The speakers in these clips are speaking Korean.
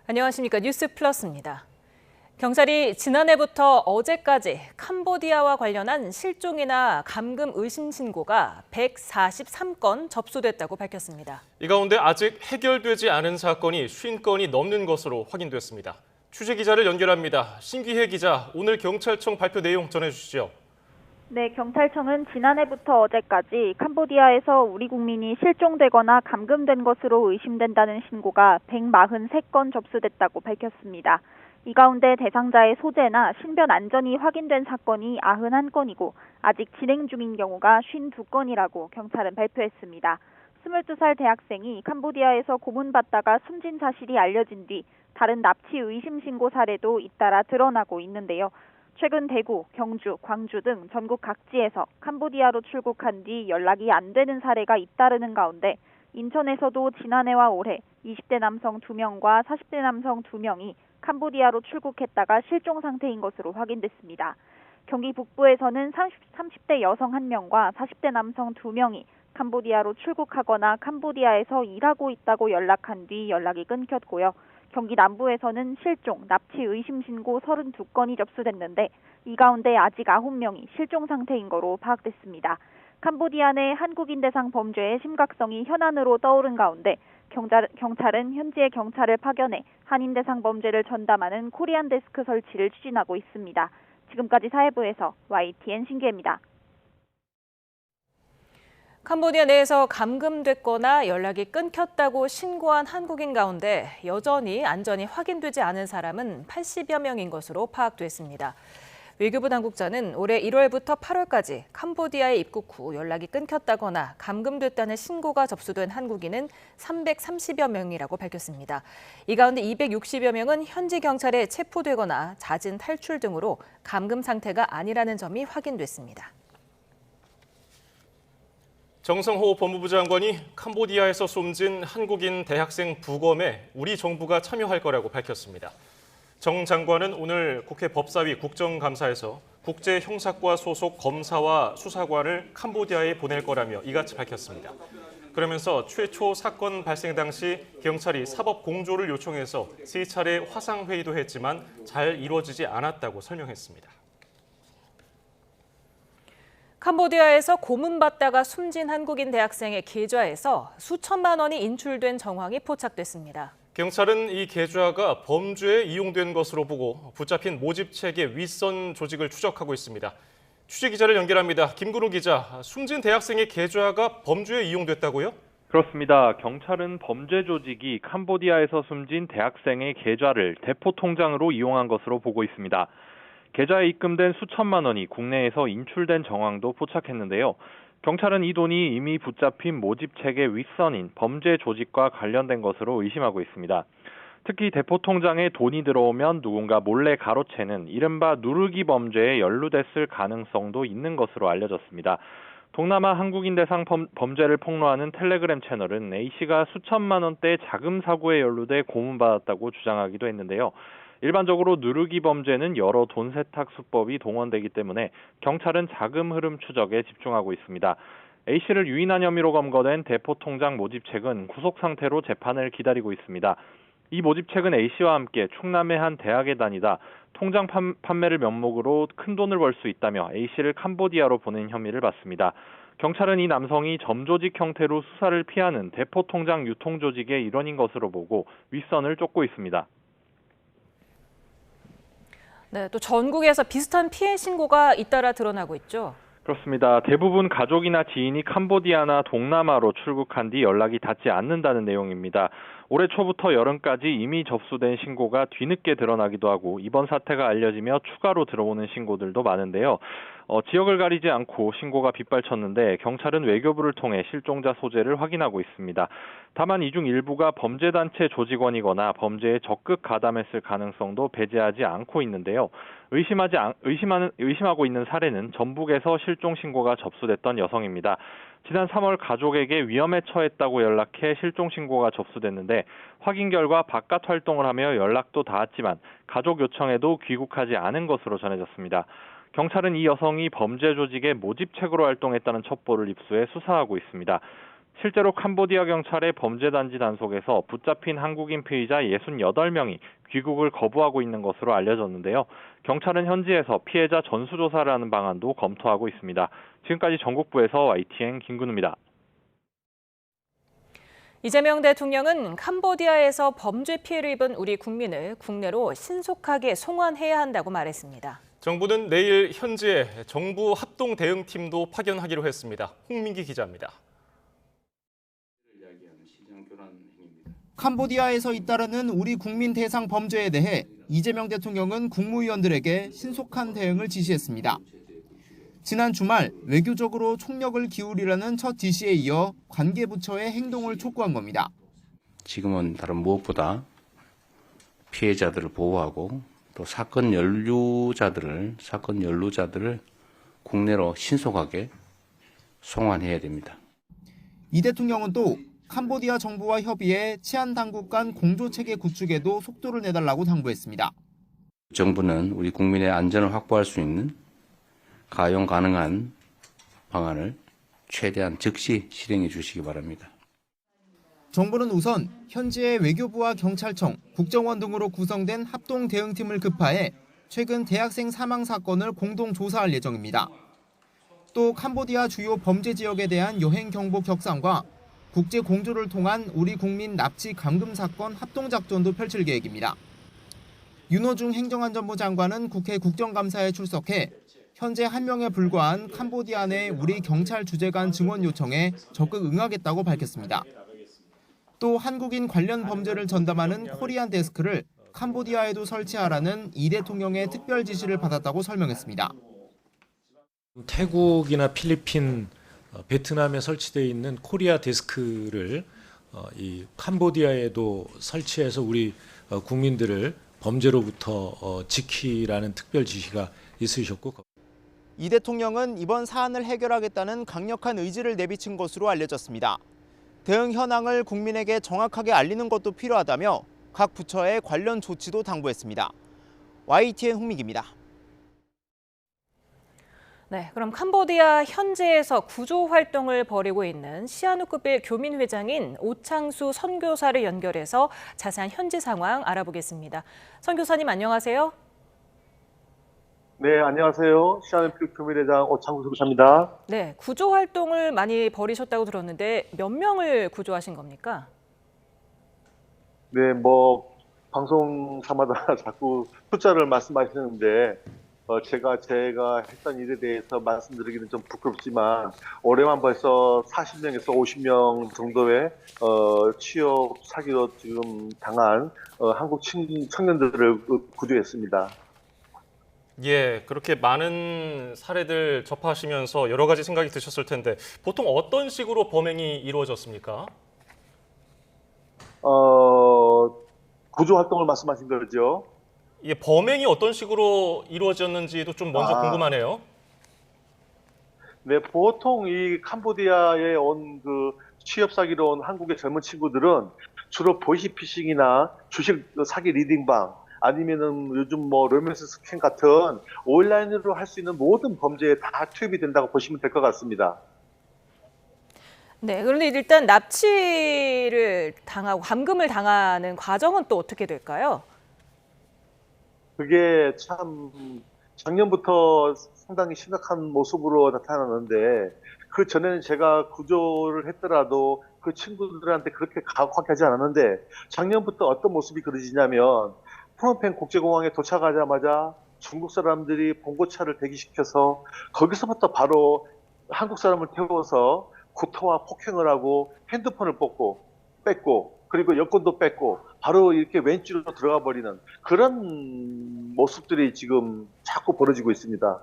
안녕하십니까. 뉴스 플러스입니다. 경찰이 지난해부터 어제까지 캄보디아와 관련한 실종이나 감금 의심 신고가 143건 접수됐다고 밝혔습니다. 이 가운데 아직 해결되지 않은 사건이 50건이 넘는 것으로 확인됐습니다. 취재기자를 연결합니다. 신기혜 기자, 오늘 경찰청 발표 내용 전해주시죠. 네, 경찰청은 지난해부터 어제까지 캄보디아에서 우리 국민이 실종되거나 감금된 것으로 의심된다는 신고가 143건 접수됐다고 밝혔습니다. 이 가운데 대상자의 소재나 신변 안전이 확인된 사건이 91건이고 아직 진행 중인 경우가 52건이라고 경찰은 발표했습니다. 22살 대학생이 캄보디아에서 고문받다가 숨진 사실이 알려진 뒤 다른 납치 의심 신고 사례도 잇따라 드러나고 있는데요. 최근 대구, 경주, 광주 등 전국 각지에서 캄보디아로 출국한 뒤 연락이 안 되는 사례가 잇따르는 가운데 인천에서도 지난해와 올해 20대 남성 2명과 40대 남성 2명이 캄보디아로 출국했다가 실종 상태인 것으로 확인됐습니다. 경기 북부에서는 30대 여성 1명과 40대 남성 2명이 캄보디아로 출국하거나 캄보디아에서 일하고 있다고 연락한 뒤 연락이 끊겼고요. 경기 남부에서는 실종, 납치 의심 신고 32건이 접수됐는데 이 가운데 아직 9명이 실종 상태인 거로 파악됐습니다. 캄보디아 내 한국인 대상 범죄의 심각성이 현안으로 떠오른 가운데 경찰은 현지에 경찰을 파견해 한인 대상 범죄를 전담하는 코리안 데스크 설치를 추진하고 있습니다. 지금까지 사회부에서 YTN 신기혜입니다. 캄보디아 내에서 감금됐거나 연락이 끊겼다고 신고한 한국인 가운데 여전히 안전이 확인되지 않은 사람은 80여 명인 것으로 파악됐습니다. 외교부 당국자는 올해 1월부터 8월까지 캄보디아에 입국 후 연락이 끊겼다거나 감금됐다는 신고가 접수된 한국인은 330여 명이라고 밝혔습니다. 이 가운데 260여 명은 현지 경찰에 체포되거나 자진 탈출 등으로 감금 상태가 아니라는 점이 확인됐습니다. 정성호 법무부 장관이 캄보디아에서 숨진 한국인 대학생 부검에 우리 정부가 참여할 거라고 밝혔습니다. 정 장관은 오늘 국회 법사위 국정감사에서 국제형사과 소속 검사와 수사관을 캄보디아에 보낼 거라며 이같이 밝혔습니다. 그러면서 최초 사건 발생 당시 경찰이 사법 공조를 요청해서 3차례 화상회의도 했지만 잘 이루어지지 않았다고 설명했습니다. 캄보디아에서 고문받다가 숨진 한국인 대학생의 계좌에서 수천만 원이 인출된 정황이 포착됐습니다. 경찰은 이 계좌가 범죄에 이용된 것으로 보고 붙잡힌 모집책의 윗선 조직을 추적하고 있습니다. 취재기자를 연결합니다. 김근우 기자, 숨진 대학생의 계좌가 범죄에 이용됐다고요? 그렇습니다. 경찰은 범죄 조직이 캄보디아에서 숨진 대학생의 계좌를 대포 통장으로 이용한 것으로 보고 있습니다. 계좌에 입금된 수천만 원이 국내에서 인출된 정황도 포착했는데요. 경찰은 이 돈이 이미 붙잡힌 모집책의 윗선인 범죄 조직과 관련된 것으로 의심하고 있습니다. 특히 대포 통장에 돈이 들어오면 누군가 몰래 가로채는 이른바 누르기 범죄에 연루됐을 가능성도 있는 것으로 알려졌습니다. 동남아 한국인 대상 범죄를 폭로하는 텔레그램 채널은 A씨가 수천만 원대 자금 사고에 연루돼 고문받았다고 주장하기도 했는데요. 일반적으로 누르기 범죄는 여러 돈 세탁 수법이 동원되기 때문에 경찰은 자금 흐름 추적에 집중하고 있습니다. A씨를 유인한 혐의로 검거된 대포 통장 모집책은 구속 상태로 재판을 기다리고 있습니다. 이 모집책은 A씨와 함께 충남의 한 대학에 다니다 통장 판매를 명목으로 큰 돈을 벌 수 있다며 A씨를 캄보디아로 보낸 혐의를 받습니다. 경찰은 이 남성이 점조직 형태로 수사를 피하는 대포 통장 유통 조직의 일원인 것으로 보고 윗선을 쫓고 있습니다. 네, 또 전국에서 비슷한 피해 신고가 잇따라 드러나고 있죠. 그렇습니다. 대부분 가족이나 지인이 캄보디아나 동남아로 출국한 뒤 연락이 닿지 않는다는 내용입니다. 올해 초부터 여름까지 이미 접수된 신고가 뒤늦게 드러나기도 하고 이번 사태가 알려지며 추가로 들어오는 신고들도 많은데요. 지역을 가리지 않고 신고가 빗발쳤는데 경찰은 외교부를 통해 실종자 소재를 확인하고 있습니다. 다만 이 중 일부가 범죄단체 조직원이거나 범죄에 적극 가담했을 가능성도 배제하지 않고 있는데요. 의심하고 있는 사례는 전북에서 실종 신고가 접수됐던 여성입니다. 지난 3월 가족에게 위험에 처했다고 연락해 실종 신고가 접수됐는데 확인 결과 바깥 활동을 하며 연락도 닿았지만 가족 요청에도 귀국하지 않은 것으로 전해졌습니다. 경찰은 이 여성이 범죄 조직의 모집책으로 활동했다는 첩보를 입수해 수사하고 있습니다. 실제로 캄보디아 경찰의 범죄단지 단속에서 붙잡힌 한국인 피의자 68명이 귀국을 거부하고 있는 것으로 알려졌는데요. 경찰은 현지에서 피해자 전수조사를 하는 방안도 검토하고 있습니다. 지금까지 전국부에서 YTN 김근우입니다. 이재명 대통령은 캄보디아에서 범죄 피해를 입은 우리 국민을 국내로 신속하게 송환해야 한다고 말했습니다. 정부는 내일 현지에 정부 합동 대응팀도 파견하기로 했습니다. 홍민기 기자입니다. 캄보디아에서 잇따르는 우리 국민 대상 범죄에 대해 이재명 대통령은 국무위원들에게 신속한 대응을 지시했습니다. 지난 주말 외교적으로 총력을 기울이라는 첫 지시에 이어 관계부처의 행동을 촉구한 겁니다. 지금은 다른 무엇보다 피해자들을 보호하고 또 사건 연루자들을 국내로 신속하게 송환해야 됩니다. 이 대통령은 또 캄보디아 정부와 협의해 치안 당국 간 공조 체계 구축에도 속도를 내달라고 당부했습니다. 정부는 우리 국민의 안전을 확보할 수 있는 가용 가능한 방안을 최대한 즉시 실행해 주시기 바랍니다. 정부는 우선 현지의 외교부와 경찰청, 국정원 등으로 구성된 합동 대응팀을 급파해 최근 대학생 사망 사건을 공동 조사할 예정입니다. 또 캄보디아 주요 범죄 지역에 대한 여행 경보 격상과 국제 공조를 통한 우리 국민 납치 감금 사건 합동 작전도 펼칠 계획입니다. 윤호중 행정안전부 장관은 국회 국정감사에 출석해 현재 1명에 불과한 캄보디아 내 우리 경찰 주재관 증원 요청에 적극 응하겠다고 밝혔습니다. 또 한국인 관련 범죄를 전담하는 코리안 데스크를 캄보디아에도 설치하라는 이 대통령의 특별 지시를 받았다고 설명했습니다. 태국이나 필리핀, 베트남에 설치되어 있는 코리아 데스크를 이 캄보디아에도 설치해서 우리 국민들을 범죄로부터 지키라는 특별 지시가 있으셨고, 이 대통령은 이번 사안을 해결하겠다는 강력한 의지를 내비친 것으로 알려졌습니다. 대응 현황을 국민에게 정확하게 알리는 것도 필요하다며 각 부처의 관련 조치도 당부했습니다. YTN 홍민기입니다. 네, 그럼 캄보디아 현지에서 구조 활동을 벌이고 있는 시아누크빌 교민회장인 오창수 선교사를 연결해서 자세한 현지 상황 알아보겠습니다. 선교사님 안녕하세요. 네, 안녕하세요. 시아누크빌 교민회장 오창수 선교사입니다. 네, 구조 활동을 많이 벌이셨다고 들었는데 몇 명을 구조하신 겁니까? 네, 방송사마다 자꾸 숫자를 말씀하시는데 제가 했던 일에 대해서 말씀드리기는 좀 부끄럽지만 올해만 벌써 40명에서 50명 정도의 취업 사기로 지금 당한 한국 청년들을 구조했습니다. 예, 그렇게 많은 사례들 접하시면서 여러 가지 생각이 드셨을 텐데 보통 어떤 식으로 범행이 이루어졌습니까? 구조 활동을 말씀하신 거죠? 예, 범행이 어떤 식으로 이루어졌는지도 좀 먼저 궁금하네요. 네, 보통 이 캄보디아에 온 취업 사기로 온 한국의 젊은 친구들은 주로 보이시피싱이나 주식 사기 리딩방 아니면은 요즘 로맨스 스캠 같은 온라인으로 할 수 있는 모든 범죄에 다 투입이 된다고 보시면 될 것 같습니다. 네, 그런데 일단 납치를 당하고 감금을 당하는 과정은 또 어떻게 될까요? 그게 참 작년부터 상당히 심각한 모습으로 나타나는데 그 전에는 제가 구조를 했더라도 그 친구들한테 그렇게 가혹하게 하지 않았는데 작년부터 어떤 모습이 그려지냐면 프놈펜 국제공항에 도착하자마자 중국 사람들이 봉고차를 대기시켜서 거기서부터 바로 한국 사람을 태워서 구타와 폭행을 하고 핸드폰을 뺏고 그리고 여권도 뺏고 바로 이렇게 왼쪽으로 들어가 버리는 그런 모습들이 지금 자꾸 벌어지고 있습니다.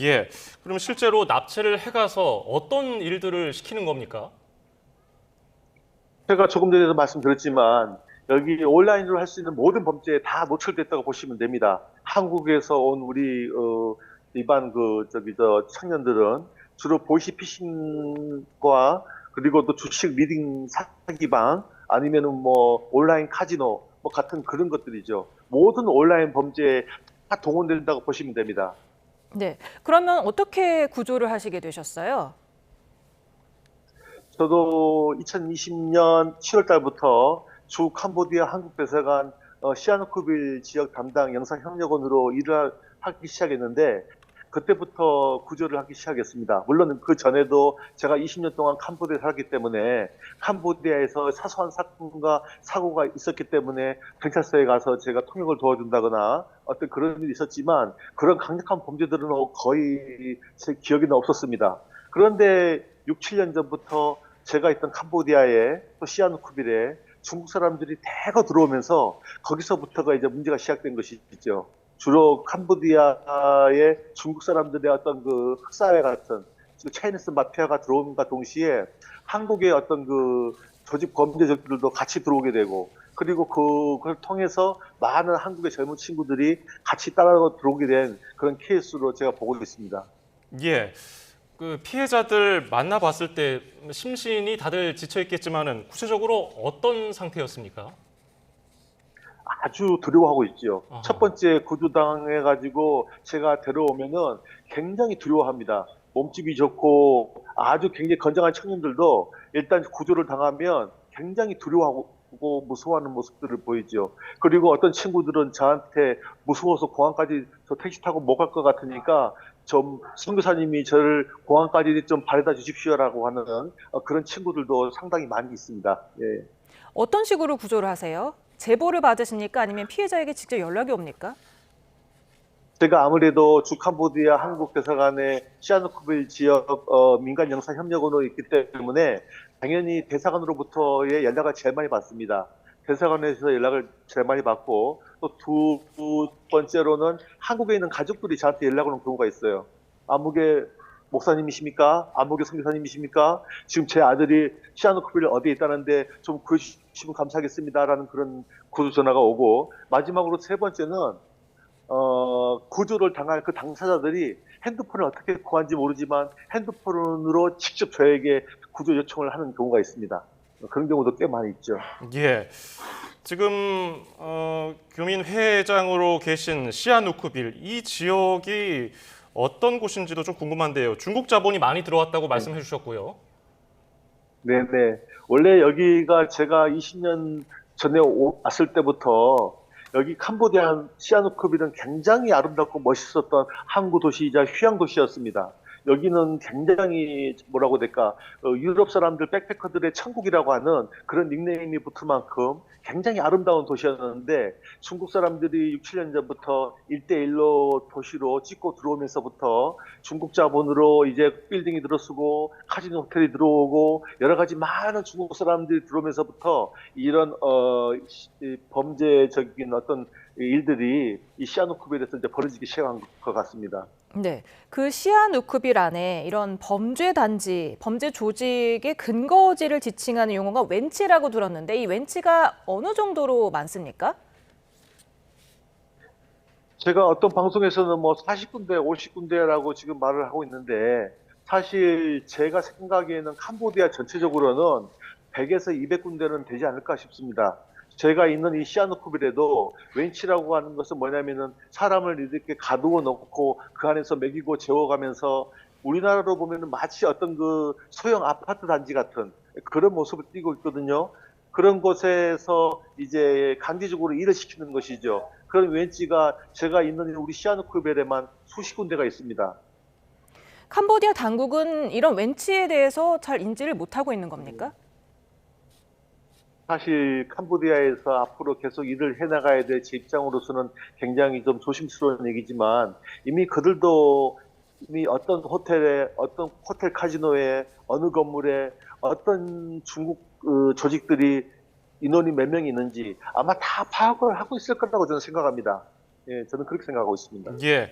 예, 그럼 실제로 납치를 해가서 어떤 일들을 시키는 겁니까? 제가 조금 전에도 말씀드렸지만 여기 온라인으로 할 수 있는 모든 범죄에 다 노출됐다고 보시면 됩니다. 한국에서 온 우리 일반 청년들은 주로 보이시피싱과 그리고 또 주식 리딩 사기방 아니면은 온라인 카지노 같은 그런 것들이죠. 모든 온라인 범죄에 다 동원된다고 보시면 됩니다. 네, 그러면 어떻게 구조를 하시게 되셨어요? 저도 2020년 7월 달부터 주 캄보디아 한국 대사관 시아누쿠빌 지역 담당 영상협력원으로 일을 하기 시작했는데 그때부터 구조를 하기 시작했습니다. 물론 그 전에도 제가 20년 동안 캄보디아에 살았기 때문에 캄보디아에서 사소한 사건과 사고가 있었기 때문에 경찰서에 가서 제가 통역을 도와준다거나 어떤 그런 일이 있었지만 그런 강력한 범죄들은 거의 제 기억에는 없었습니다. 그런데 6, 7년 전부터 제가 있던 캄보디아에 또 시아누쿠빌에 중국 사람들이 대거 들어오면서 거기서부터가 이제 문제가 시작된 것이죠. 주로 캄보디아의 중국 사람들의 어떤 그 흑사회 같은 차이니스 마피아가 들어옴과 동시에 한국의 어떤 그 조직 범죄적들도 같이 들어오게 되고 그리고 그걸 통해서 많은 한국의 젊은 친구들이 같이 따라 들어오게 된 그런 케이스로 제가 보고 있습니다. 예. 그 피해자들 만나봤을 때 심신이 다들 지쳐있겠지만은 구체적으로 어떤 상태였습니까? 아주 두려워하고 있죠. 아하. 첫 번째 구조당해가지고 제가 데려오면은 굉장히 두려워합니다. 몸집이 좋고 아주 굉장히 건장한 청년들도 일단 구조를 당하면 굉장히 두려워하고 무서워하는 모습들을 보이죠. 그리고 어떤 친구들은 저한테 무서워서 공항까지 저 택시 타고 못 갈 것 같으니까 좀 선교사님이 저를 공항까지 좀 바래다 주십시오라고 하는 그런 친구들도 상당히 많이 있습니다. 예. 어떤 식으로 구조를 하세요? 제보를 받으십니까? 아니면 피해자에게 직접 연락이 옵니까? 제가 아무래도 주 캄보디아 한국 대사관의 시아누쿠빌 지역 민간 영상 협력원으로 있기 때문에 당연히 대사관으로부터의 연락을 제일 많이 받습니다. 대사관에서 연락을 제일 많이 받고 또 두 번째로는 한국에 있는 가족들이 저한테 연락을 오는 경우가 있어요. 아무개 목사님이십니까? 아무개 선교사님이십니까? 지금 제 아들이 시아누쿠빌 어디에 있다는데 좀 구해주시면 감사하겠습니다라는 그런 구조 전화가 오고 마지막으로 세 번째는 구조를 당할 그 당사자들이 핸드폰을 어떻게 구한지 모르지만 핸드폰으로 직접 저에게 구조 요청을 하는 경우가 있습니다. 그런 경우도 꽤 많이 있죠. 예. 지금 교민 회장으로 계신 시아누쿠빌 이 지역이 어떤 곳인지도 좀 궁금한데요. 중국 자본이 많이 들어왔다고 말씀해 주셨고요. 네네. 원래 여기가 제가 20년 전에 왔을 때부터 여기 캄보디아 시아누쿠빌은 굉장히 아름답고 멋있었던 항구 도시이자 휴양 도시였습니다. 여기는 굉장히 뭐라고 될까 유럽 사람들 백패커들의 천국이라고 하는 그런 닉네임이 붙을 만큼 굉장히 아름다운 도시였는데 중국 사람들이 6, 7년 전부터 1대1로 도시로 찍고 들어오면서부터 중국 자본으로 이제 빌딩이 들어서고 카지노 호텔이 들어오고 여러 가지 많은 중국 사람들이 들어오면서부터 이런 범죄적인 어떤 일들이 이 시아누쿠빌에서 이제 벌어지기 시작한 것 같습니다. 네, 그 시아누쿠빌 안에 이런 범죄 단지, 범죄 조직의 근거지를 지칭하는 용어가 웬치라고 들었는데 이 웬치가 어느 정도로 많습니까? 제가 어떤 방송에서는 뭐 40군데, 50군데라고 지금 말을 하고 있는데 사실 제가 생각에는 캄보디아 전체적으로는 100에서 200군데는 되지 않을까 싶습니다. 제가 있는 이 시아누쿠빌에도 웬치라고 하는 것은 뭐냐면은 사람을 이렇게 가두어 놓고 그 안에서 먹이고 재워가면서 우리나라로 보면은 마치 어떤 그 소형 아파트 단지 같은 그런 모습을 띠고 있거든요. 그런 곳에서 이제 강제적으로 일을 시키는 것이죠. 그런 웬치가 제가 있는 우리 시아누쿠빌에만 수십 군데가 있습니다. 캄보디아 당국은 이런 웬치에 대해서 잘 인지를 못하고 있는 겁니까? 사실 캄보디아에서 앞으로 계속 일을 해나가야 될 제 입장으로서는 굉장히 좀 조심스러운 얘기지만 이미 그들도 이미 어떤 호텔에, 어떤 호텔 카지노에, 어느 건물에 어떤 중국 조직들이 인원이 몇 명이 있는지 아마 다 파악을 하고 있을 거라고 저는 생각합니다. 예, 저는 그렇게 생각하고 있습니다. 예.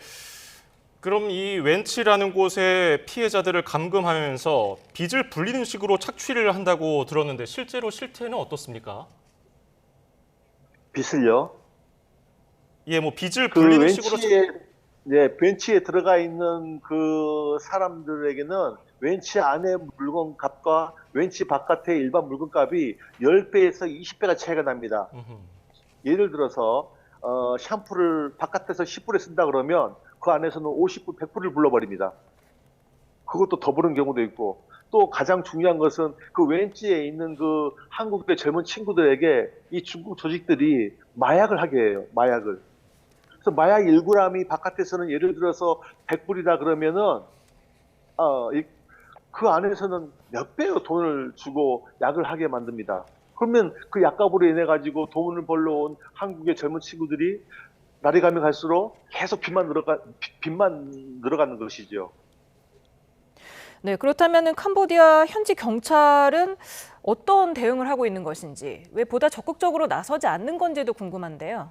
그럼 이 웬치라는 곳에 피해자들을 감금하면서 빚을 불리는 식으로 착취를 한다고 들었는데 실제로 실태는 어떻습니까? 빚을요? 예, 뭐 빚을 그 불리는 식으로 벤치에 들어가 있는 그 사람들에게는 벤치 안에 물건 값과 벤치 바깥의 일반 물건 값이 10배에서 20배가 차이가 납니다. 예를 들어서 샴푸를 바깥에서 10불에 쓴다 그러면 그 안에서는 50불, 100불을 불러버립니다. 그것도 더 부른 경우도 있고 또 가장 중요한 것은 그 왼지에 있는 그 한국의 젊은 친구들에게 이 중국 조직들이 마약을 하게 해요. 마약을. 그래서 마약 1g이 바깥에서는 예를 들어서 100불이다 그러면은 그 안에서는 몇 배의 돈을 주고 약을 하게 만듭니다. 그러면 그 약값으로 인해 가지고 돈을 벌러온 한국의 젊은 친구들이 날이 가면 갈수록 계속 빚만 늘어가는 것이죠. 네, 그렇다면 캄보디아 현지 경찰은 어떤 대응을 하고 있는 것인지, 왜 보다 적극적으로 나서지 않는 건지도 궁금한데요.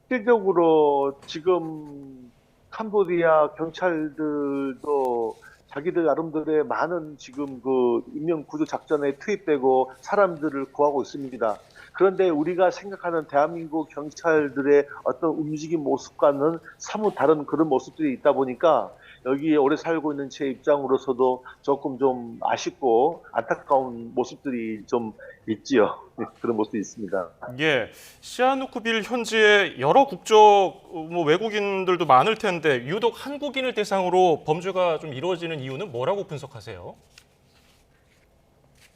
실질적으로 지금 캄보디아 경찰들도 자기들 나름대로의 많은 지금 그 인명 구조 작전에 투입되고 사람들을 구하고 있습니다. 그런데 우리가 생각하는 대한민국 경찰들의 어떤 움직임 모습과는 사뭇 다른 그런 모습들이 있다 보니까 여기에 오래 살고 있는 제 입장으로서도 조금 좀 아쉽고 안타까운 모습들이 좀 있지요. 그런 모습이 있습니다. 예, 시아누쿠빌 현지에 여러 국적 외국인들도 많을 텐데 유독 한국인을 대상으로 범죄가 좀 이루어지는 이유는 뭐라고 분석하세요?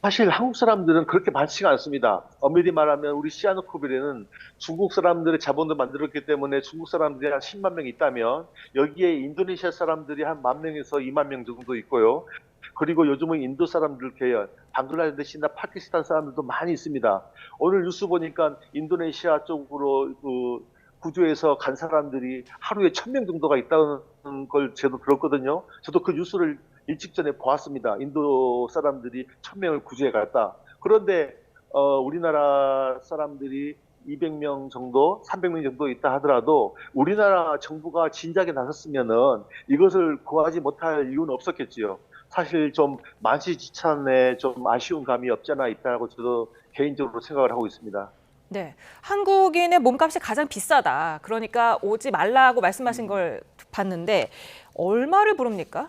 사실 한국 사람들은 그렇게 많지가 않습니다. 엄밀히 말하면 우리 시아누쿠빌에는 중국 사람들의 자본을 만들었기 때문에 중국 사람들이 한 10만 명 있다면 여기에 인도네시아 사람들이 한 10,000명에서 2만 명 정도 있고요. 그리고 요즘은 인도 사람들 계열, 방글라데시나 파키스탄 사람들도 많이 있습니다. 오늘 뉴스 보니까 인도네시아 쪽으로 그 구조해서 간 사람들이 하루에 1,000명 정도가 있다는 걸 저도 들었거든요. 저도 그 뉴스를 일찍 전에 보았습니다. 인도 사람들이 1,000명을 구조해 갔다. 그런데 우리나라 사람들이 200명 정도, 300명 정도 있다 하더라도 우리나라 정부가 진작에 나섰으면은 이것을 구하지 못할 이유는 없었겠지요. 사실 좀 만시지찬에 좀 아쉬운 감이 없지 않아 있다고 저도 개인적으로 생각을 하고 있습니다. 네, 한국인의 몸값이 가장 비싸다. 그러니까 오지 말라고 말씀하신 걸 봤는데 얼마를 부릅니까?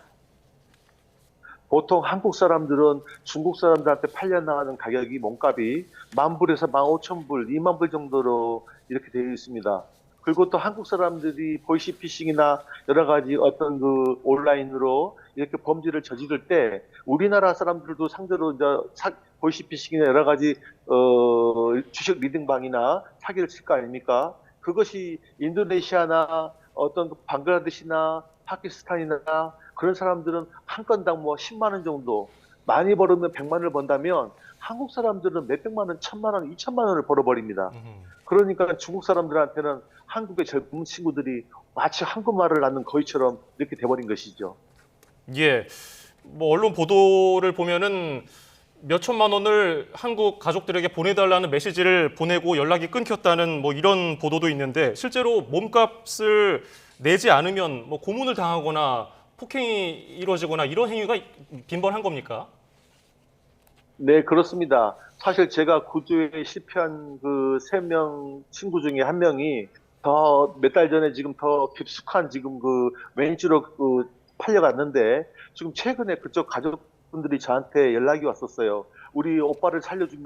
보통 한국 사람들은 중국 사람들한테 팔려나가는 가격이 몸값이 10,000불에서 15,000불, 20,000불 정도로 이렇게 되어 있습니다. 그리고 또 한국 사람들이 보이시피싱이나 여러 가지 어떤 그 온라인으로 이렇게 범죄를 저지를 때 우리나라 사람들도 상대로 이제 보이시피싱이나 여러 가지 주식 리딩방이나 사기를 칠 거 아닙니까? 그것이 인도네시아나 어떤 방글라데시나 파키스탄이나 그런 사람들은 한 건당 뭐 10만 원 정도, 많이 벌으면 100만 원을 번다면 한국 사람들은 몇백만 원, 1,000만 원, 2,000만 원을 벌어버립니다. 그러니까 중국 사람들한테는 한국의 젊은 친구들이 마치 한국말을 낳는 거위처럼 이렇게 돼버린 것이죠. 예, 뭐 언론 보도를 보면은 몇 천만 원을 한국 가족들에게 보내달라는 메시지를 보내고 연락이 끊겼다는 뭐 이런 보도도 있는데 실제로 몸값을 내지 않으면 뭐 고문을 당하거나 폭행이 이루어지거나 이런 행위가 빈번한 겁니까? 네, 그렇습니다. 사실 제가 구조에 실패한 그 3명 친구 중에 한 명이 더 몇 달 전에 지금 더 깊숙한 지금 그 왼주로 그 팔려갔는데 지금 최근에 그쪽 가족분들이 저한테 연락이 왔었어요. 우리 오빠를 살려주기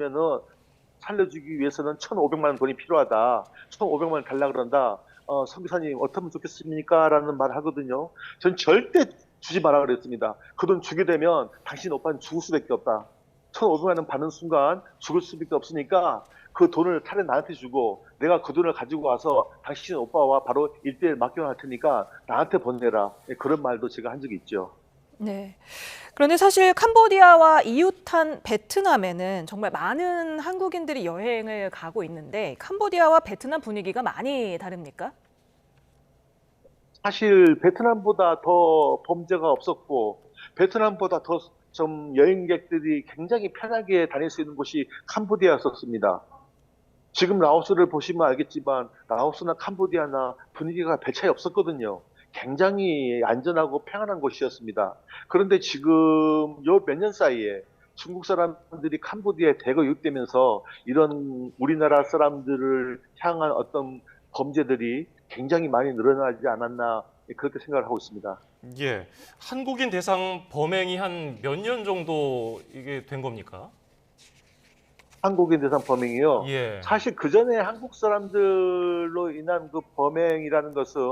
위해서는 1,500만 원 돈이 필요하다. 1,500만 원 달라 그런다. 선교사님 어떠면 좋겠습니까? 라는 말을 하거든요. 전 절대 주지 마라 그랬습니다. 그 돈 주게 되면 당신 오빠는 죽을 수밖에 없다. 1,500만 원 받는 순간 죽을 수밖에 없으니까 그 돈을 차라리 나한테 주고 내가 그 돈을 가지고 와서 당신 오빠와 바로 1:1 맡겨놓을 테니까 나한테 보내라. 그런 말도 제가 한 적이 있죠. 네. 그런데 사실 캄보디아와 이웃한 베트남에는 정말 많은 한국인들이 여행을 가고 있는데 캄보디아와 베트남 분위기가 많이 다릅니까? 사실 베트남보다 더 범죄가 없었고 베트남보다 더 좀 여행객들이 굉장히 편하게 다닐 수 있는 곳이 캄보디아였었습니다. 지금 라오스를 보시면 알겠지만 라오스나 캄보디아나 분위기가 별 차이 없었거든요. 굉장히 안전하고 평안한 곳이었습니다. 그런데 지금 요 몇 년 사이에 중국 사람들이 캄보디아에 대거 유입되면서 이런 우리나라 사람들을 향한 어떤 범죄들이 굉장히 많이 늘어나지 않았나 그렇게 생각을 하고 있습니다. 예, 한국인 대상 범행이 한 몇 년 정도 이게 된 겁니까? 한국인 대상 범행이요. 예. 사실 그 전에 한국 사람들로 인한 그 범행이라는 것은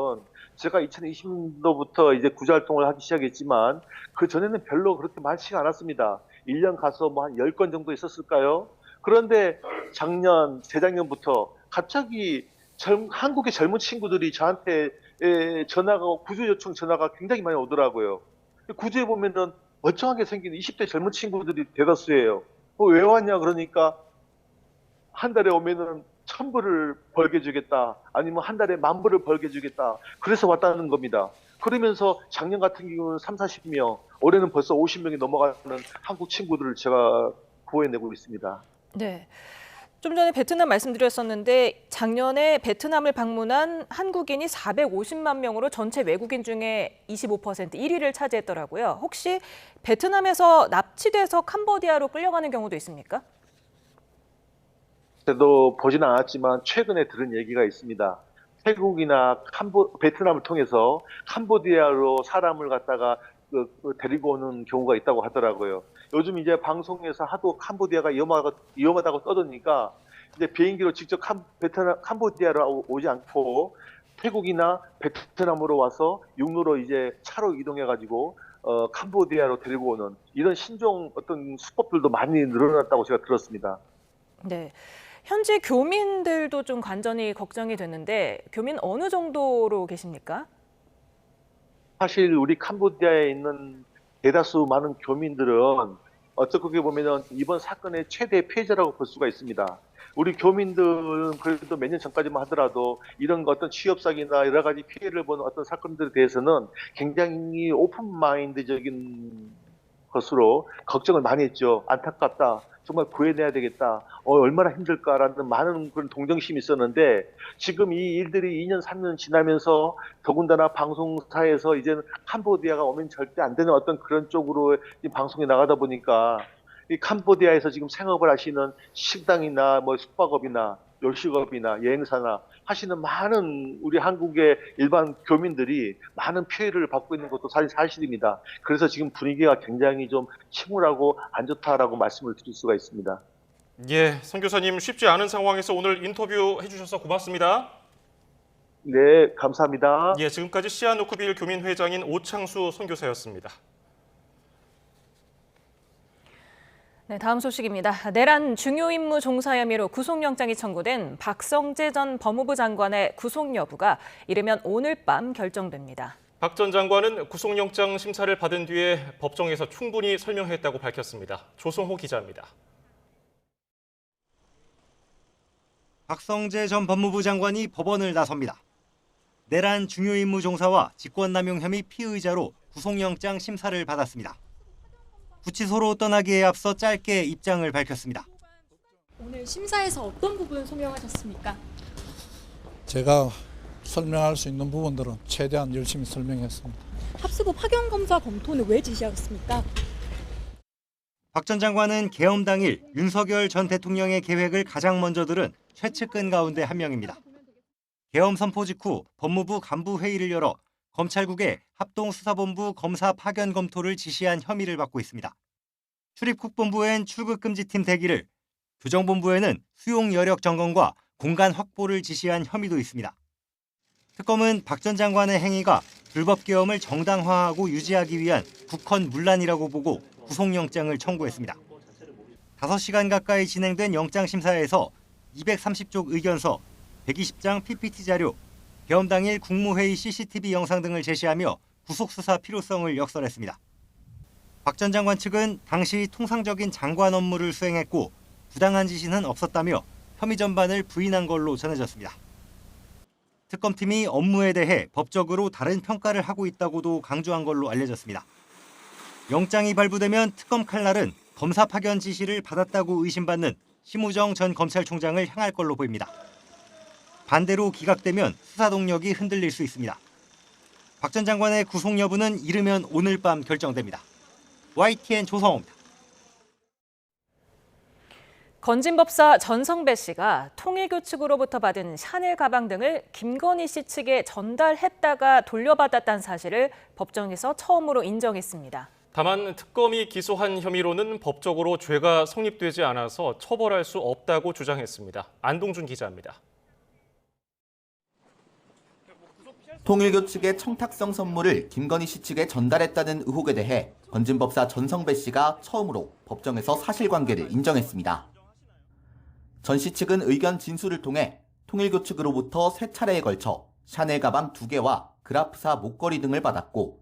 제가 2020년도부터 이제 구조 활동을 하기 시작했지만 그 전에는 별로 그렇게 많지가 않았습니다. 1년 가서 뭐 한 10건 정도 있었을까요? 그런데 재작년부터 갑자기 한국의 젊은 친구들이 저한테 전화가, 구조 요청 전화가 굉장히 많이 오더라고요. 구조해 보면은 멀쩡하게 생긴 20대 젊은 친구들이 대다수예요. 왜 왔냐 그러니까 한 달에 오면은 1,000불을 벌게 주겠다. 아니면 한 달에 10,000불을 벌게 주겠다. 그래서 왔다는 겁니다. 그러면서 작년 같은 경우는 30-40명, 올해는 벌써 50명이 넘어가는 한국 친구들을 제가 구해내고 있습니다. 네. 좀 전에 베트남 말씀드렸었는데 작년에 베트남을 방문한 한국인이 450만 명으로 전체 외국인 중에 25% 1위를 차지했더라고요. 혹시 베트남에서 납치돼서 캄보디아로 끌려가는 경우도 있습니까? 저도 보진 않았지만 최근에 들은 얘기가 있습니다. 태국이나 베트남을 통해서 캄보디아로 사람을 갖다가 데리고 오는 경우가 있다고 하더라고요. 요즘 이제 방송에서 하도 캄보디아가 위험하다고 떠드니까 이제 비행기로 직접 캄보디아로 오지 않고 태국이나 베트남으로 와서 육로로 이제 차로 이동해가지고 캄보디아로 데리고 오는 이런 신종 어떤 수법들도 많이 늘어났다고 제가 들었습니다. 네. 현지 교민들도 좀 관전이 걱정이 되는데 교민 어느 정도로 계십니까? 사실 우리 캄보디아에 있는 대다수 많은 교민들은 어떻게 보면 이번 사건의 최대 피해자라고 볼 수가 있습니다. 우리 교민들은 그래도 몇 년 전까지만 하더라도 이런 어떤 취업 사기나 여러 가지 피해를 보는 어떤 사건들에 대해서는 굉장히 오픈 마인드적인 것으로 걱정을 많이 했죠. 안타깝다. 정말 구해내야 되겠다. 얼마나 힘들까라는 많은 그런 동정심이 있었는데 지금 이 일들이 2년, 3년 지나면서 더군다나 방송사에서 이제는 캄보디아가 오면 절대 안 되는 어떤 그런 쪽으로 이 방송이 나가다 보니까 이 캄보디아에서 지금 생업을 하시는 식당이나 뭐 숙박업이나 요식업이나 여행사나 하시는 많은 우리 한국의 일반 교민들이 많은 피해를 받고 있는 것도 사실입니다. 그래서 지금 분위기가 굉장히 좀 침울하고 안 좋다라고 말씀을 드릴 수가 있습니다. 예, 선교사님 쉽지 않은 상황에서 오늘 인터뷰 해주셔서 고맙습니다. 네, 감사합니다. 예, 지금까지 시아누쿠빌 교민회장인 오창수 선교사였습니다. 네, 다음 소식입니다. 내란 중요 임무 종사 혐의로 구속영장이 청구된 박성재 전 법무부 장관의 구속 여부가 이르면 오늘 밤 결정됩니다. 박 전 장관은 구속영장 심사를 받은 뒤에 법정에서 충분히 설명했다고 밝혔습니다. 조성호 기자입니다. 박성재 전 법무부 장관이 법원을 나섭니다. 내란 중요 임무 종사와 직권남용 혐의 피의자로 구속영장 심사를 받았습니다. 구치소로 떠나기에 앞서 짧게 입장을 밝혔습니다. 오늘 심사에서 어떤 부분 소명하셨습니까? 제가 설명할 수 있는 부분들은 최대한 열심히 설명했습니다. 합수부 파견 검사 검토는 왜 지시하셨습니까? 박 전 장관은 계엄 당일 윤석열 전 대통령의 계획을 가장 먼저 들은 최측근 가운데 한 명입니다. 계엄 선포 직후 법무부 간부 회의를 열어 검찰국에 합동수사본부 검사 파견 검토를 지시한 혐의를 받고 있습니다. 출입국본부엔 출국금지팀 대기를, 교정본부에는 수용 여력 점검과 공간 확보를 지시한 혐의도 있습니다. 특검은 박 전 장관의 행위가 불법 계엄을 정당화하고 유지하기 위한 국헌 문란이라고 보고 구속영장을 청구했습니다. 5시간 가까이 진행된 영장심사에서 230쪽 의견서, 120장 PPT 자료, 계엄 당일 국무회의 CCTV 영상 등을 제시하며 구속수사 필요성을 역설했습니다. 박 전 장관 측은 당시 통상적인 장관 업무를 수행했고 부당한 지시는 없었다며 혐의 전반을 부인한 걸로 전해졌습니다. 특검팀이 업무에 대해 법적으로 다른 평가를 하고 있다고도 강조한 걸로 알려졌습니다. 영장이 발부되면 특검 칼날은 검사 파견 지시를 받았다고 의심받는 심우정 전 검찰총장을 향할 걸로 보입니다. 반대로 기각되면 수사 동력이 흔들릴 수 있습니다. 박 전 장관의 구속 여부는 이르면 오늘 밤 결정됩니다. YTN 조성호입니다. 건진법사 전성배 씨가 통일교 측으로부터 받은 샤넬 가방 등을 김건희 씨 측에 전달했다가 돌려받았다는 사실을 법정에서 처음으로 인정했습니다. 다만 특검이 기소한 혐의로는 법적으로 죄가 성립되지 않아서 처벌할 수 없다고 주장했습니다. 안동준 기자입니다. 통일교 측의 청탁성 선물을 김건희 씨 측에 전달했다는 의혹에 대해 건진법사 전성배 씨가 처음으로 법정에서 사실관계를 인정했습니다. 전 씨 측은 의견 진술을 통해 통일교 측으로부터 3차례에 걸쳐 샤넬 가방 2개와 그라프사 목걸이 등을 받았고,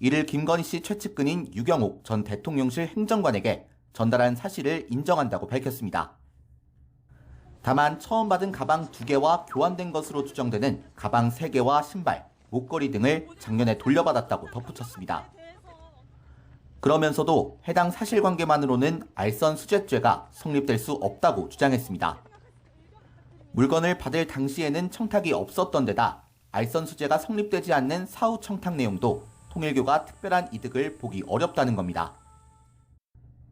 이를 김건희 씨 최측근인 유경옥 전 대통령실 행정관에게 전달한 사실을 인정한다고 밝혔습니다. 다만 처음 받은 가방 2개와 교환된 것으로 추정되는 가방 3개와 신발, 목걸이 등을 작년에 돌려받았다고 덧붙였습니다. 그러면서도 해당 사실관계만으로는 알선수재죄가 성립될 수 없다고 주장했습니다. 물건을 받을 당시에는 청탁이 없었던 데다 알선수재가 성립되지 않는 사후 청탁 내용도 통일교가 특별한 이득을 보기 어렵다는 겁니다.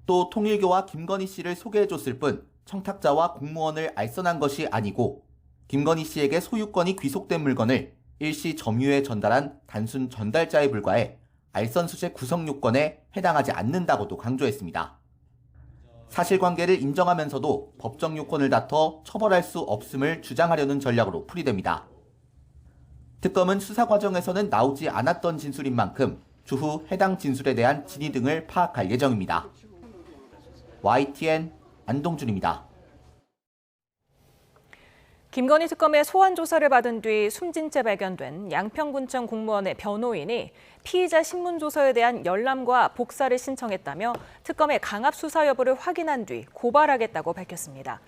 또 통일교와 김건희 씨를 소개해줬을 뿐 청탁자와 공무원을 알선한 것이 아니고, 김건희 씨에게 소유권이 귀속된 물건을 일시 점유에 전달한 단순 전달자에 불과해 알선수재 구성 요건에 해당하지 않는다고도 강조했습니다. 사실관계를 인정하면서도 법적 요건을 다퉈 처벌할 수 없음을 주장하려는 전략으로 풀이됩니다. 특검은 수사 과정에서는 나오지 않았던 진술인 만큼 추후 해당 진술에 대한 진위 등을 파악할 예정입니다. YTN 안동준입니다. 김건희 특검의 소환 조사를 받은 뒤 숨진 채 발견된 양평군청 공무원의 변호인이 피의자 신문조서에 대한 열람과 복사를 신청했다며 특검의 강압 수사 여부를 확인한 뒤 고발하겠다고 밝혔습니다.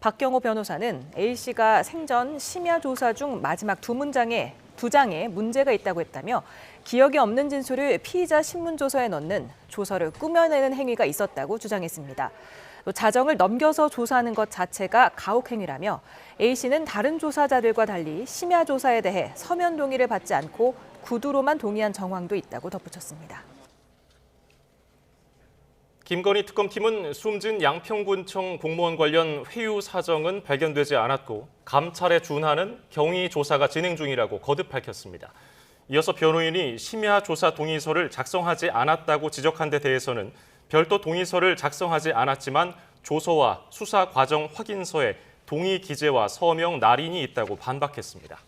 박경호 변호사는 A씨가 생전 심야 조사 중 마지막 2장에 문제가 있다고 했다며 기억이 없는 진술을 피의자 신문조서에 넣는 조서를 꾸며내는 행위가 있었다고 주장했습니다. 또 자정을 넘겨서 조사하는 것 자체가 가혹행위라며 A씨는 다른 조사자들과 달리 심야 조사에 대해 서면 동의를 받지 않고 구두로만 동의한 정황도 있다고 덧붙였습니다. 김건희 특검팀은 숨진 양평군청 공무원 관련 회유 사정은 발견되지 않았고 감찰에 준하는 경위 조사가 진행 중이라고 거듭 밝혔습니다. 이어서 변호인이 심야 조사 동의서를 작성하지 않았다고 지적한 데 대해서는 별도 동의서를 작성하지 않았지만 조서와 수사 과정 확인서에 동의 기재와 서명 날인이 있다고 반박했습니다.